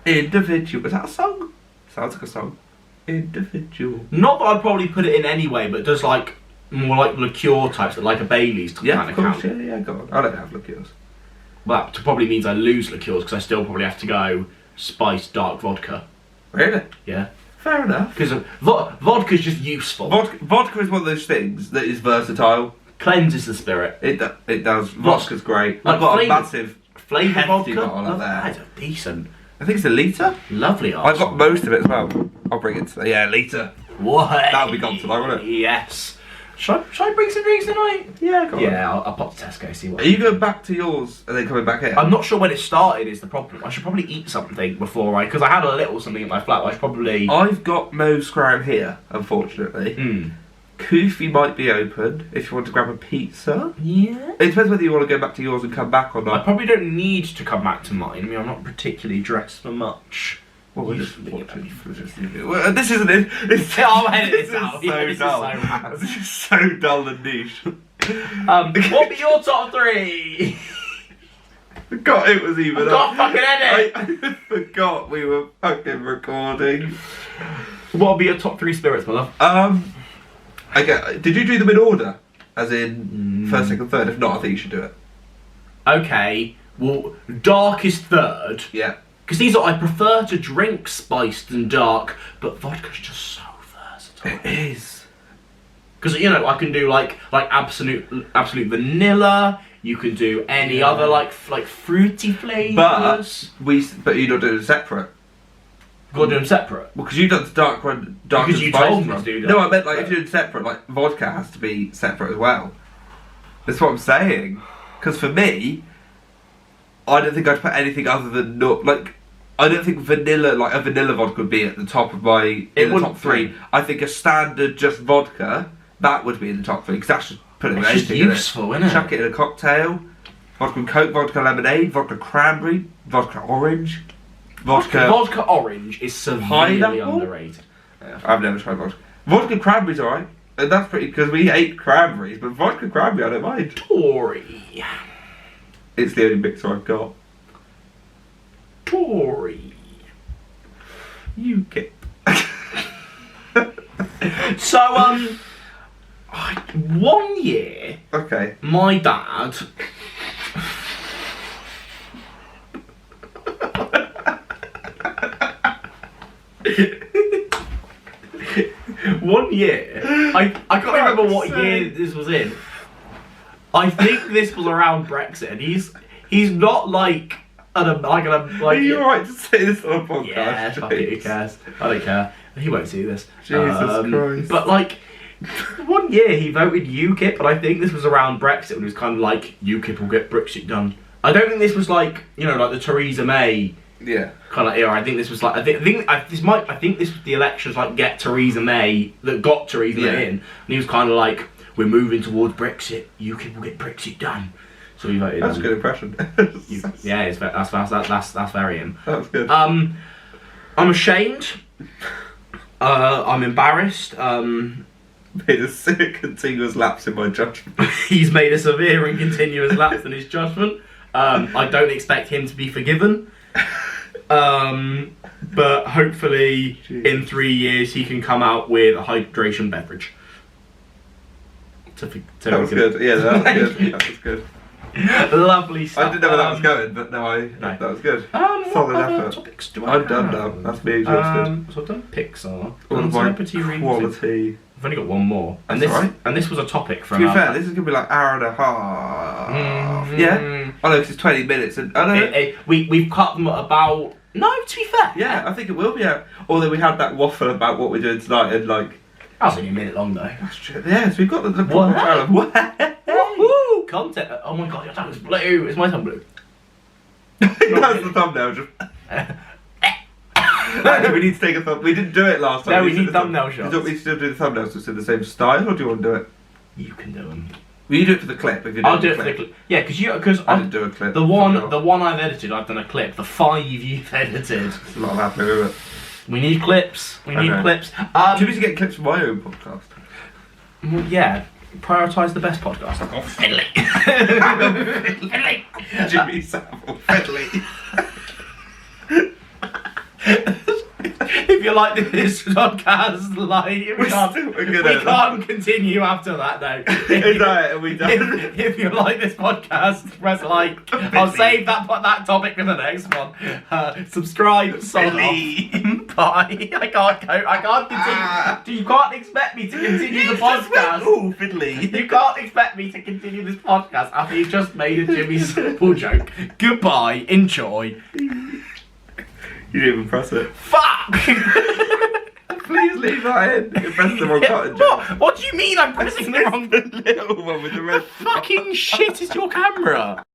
Individual. Is that a song? Sounds like a song. Individual. Not that I'd probably put it in anyway, but does like more like liqueur types, like a Bailey's kind Yeah, of of course. count. Yeah, go on. I don't have liqueurs. Well, that probably means I lose liqueurs because I still probably have to go spiced dark vodka. Really? Yeah. Fair enough. Because vodka's just useful. Vodka is one of those things that is versatile. Cleanses the spirit. It does. Vodka's great. Like I've got flavour- a massive Flavour hefty vodka. bottle up there. That's decent. I think it's a litre. Lovely. I've got most of it as well. I'll bring it to yeah, litre. What? That'll be gone tonight, won't it? Yes. Should I bring some drinks tonight? Yeah, go on. Yeah, I'll pop to Tesco, see what. Are you going back to yours and then coming back here? I'm not sure when it started is the problem. I should probably eat something before because I had a little something in my flat. I should probably. I've got no scram here, unfortunately. Koofy might be open if you want to grab a pizza. Yeah. It depends whether you want to go back to yours and come back or I not. probably don't need to come back to mine. I mean, I'm not particularly dressed for much. Well, we're just Usually, watching. Well, this isn't it. It's, I'll edit this this out. is Yeah, so this is dull. so rad. This is so dull and niche. What be your top 3? Forgot it was even. God fucking edit. I forgot we were fucking recording. What be your top 3 spirits, my love? Okay. Did you do them in order? As in first, second, third? If not, I think you should do it. Okay. Well, dark is third. Yeah. Because these are, I prefer to drink spiced and dark, but vodka's just so versatile. It is. Because I can do like absolute vanilla. You can do any other like fruity flavors. But you don't do them separate. Gotta do them separate. Well, because you've done dark one, dark Because and you spiced told me one. to do that. No, I meant like if you're doing separate, like vodka has to be separate as well. That's what I'm saying. Because for me, I don't think I'd put anything other than I don't think vanilla, like a vanilla vodka would be at the top of my top 3. I think a standard just vodka, that would be in the top 3 because that's just putting It's just anything useful, in it. isn't it? Chuck it in a cocktail. Vodka and Coke, vodka lemonade, vodka cranberry, vodka orange, Vodka orange is severely Pineapple? underrated. I've never tried vodka. Vodka cranberry's alright. And that's pretty because we ate cranberries, but vodka cranberry I don't mind. Tory. It's the only mixer I've got. Tory. UKIP. So, 1 year, Okay. my dad. One year, I can't remember what year this was in. I think this was around Brexit, and he's not like Are you alright to say this on a podcast? Yeah, fuck it, who cares? I don't care. He won't see this. Jesus Christ. But like, 1 year he voted UKIP, but I think this was around Brexit when it was kind of like UKIP will get Brexit done. I don't think this was like like the Theresa May kind of era. I think this was like I think this was the elections like get Theresa May that got Theresa May in, and he was kind of like we're moving towards Brexit. UKIP will get Brexit done. So he voted. That's a good impression. Yeah, that's very him. That's good. I'm ashamed. I'm embarrassed. Made a continuous lapse in my judgment. He's made a severe and continuous lapse in his judgment. I don't expect him to be forgiven. But hopefully in 3 years he can come out with a hydration beverage. That was good. Yeah, that was good. That was good. Lovely stuff. I didn't know where that was going, but no, that was good. Solid effort. Topics do I I'm done now. That's me exhausted. So I've done Pixar. All done of my celebrity readings. quality. I've only got one more. And That's this alright. and this was a topic To from be fair, this is gonna be like hour and a half. Yeah. I know 'cause it's 20 minutes, and I know. We've cut them at about. No, to be fair. Yeah, I think it will be out. Although we had that waffle about what we're doing tonight, and like. That was only a minute long though. That's true. Yeah, so we've got the What? proper trial of Woohoo! Content. Oh my god, your tongue is blue. Is my tongue blue? That's the thumbnail. Just. Actually, we need to take a thumbnail. We didn't do it last time. No, we need thumbnail shots. Do shots. you want me to still do the thumbnails just in the same style, or do you want to do it? You can do them. Will you do it for the clip? If you I'll do it for the clip. Yeah, because I didn't do a clip. The one I've edited, I've done a clip. The 5 you've edited. It's a lot of happening, isn't it? We need clips. We need clips. Do you need to get clips from my own podcast? Well, yeah. Prioritise the best podcast. I've got Fiddly. Fiddly. Jimmy Savile. Fiddly. If you like this podcast, we can't continue after that now. Is that it? Are we done? If you like this podcast, press like. I'll save that topic for the next one. Subscribe. Bye. I can't continue. You can't expect me to continue the podcast. Oh, fiddly. You can't expect me to continue this podcast after you just made a Jimmy Savile joke. Goodbye. Enjoy. You didn't even press it. Fuck! Please leave that in. You're pressing the wrong button. What do you mean I'm pressing the wrong The little one with the red. fucking shit is your camera?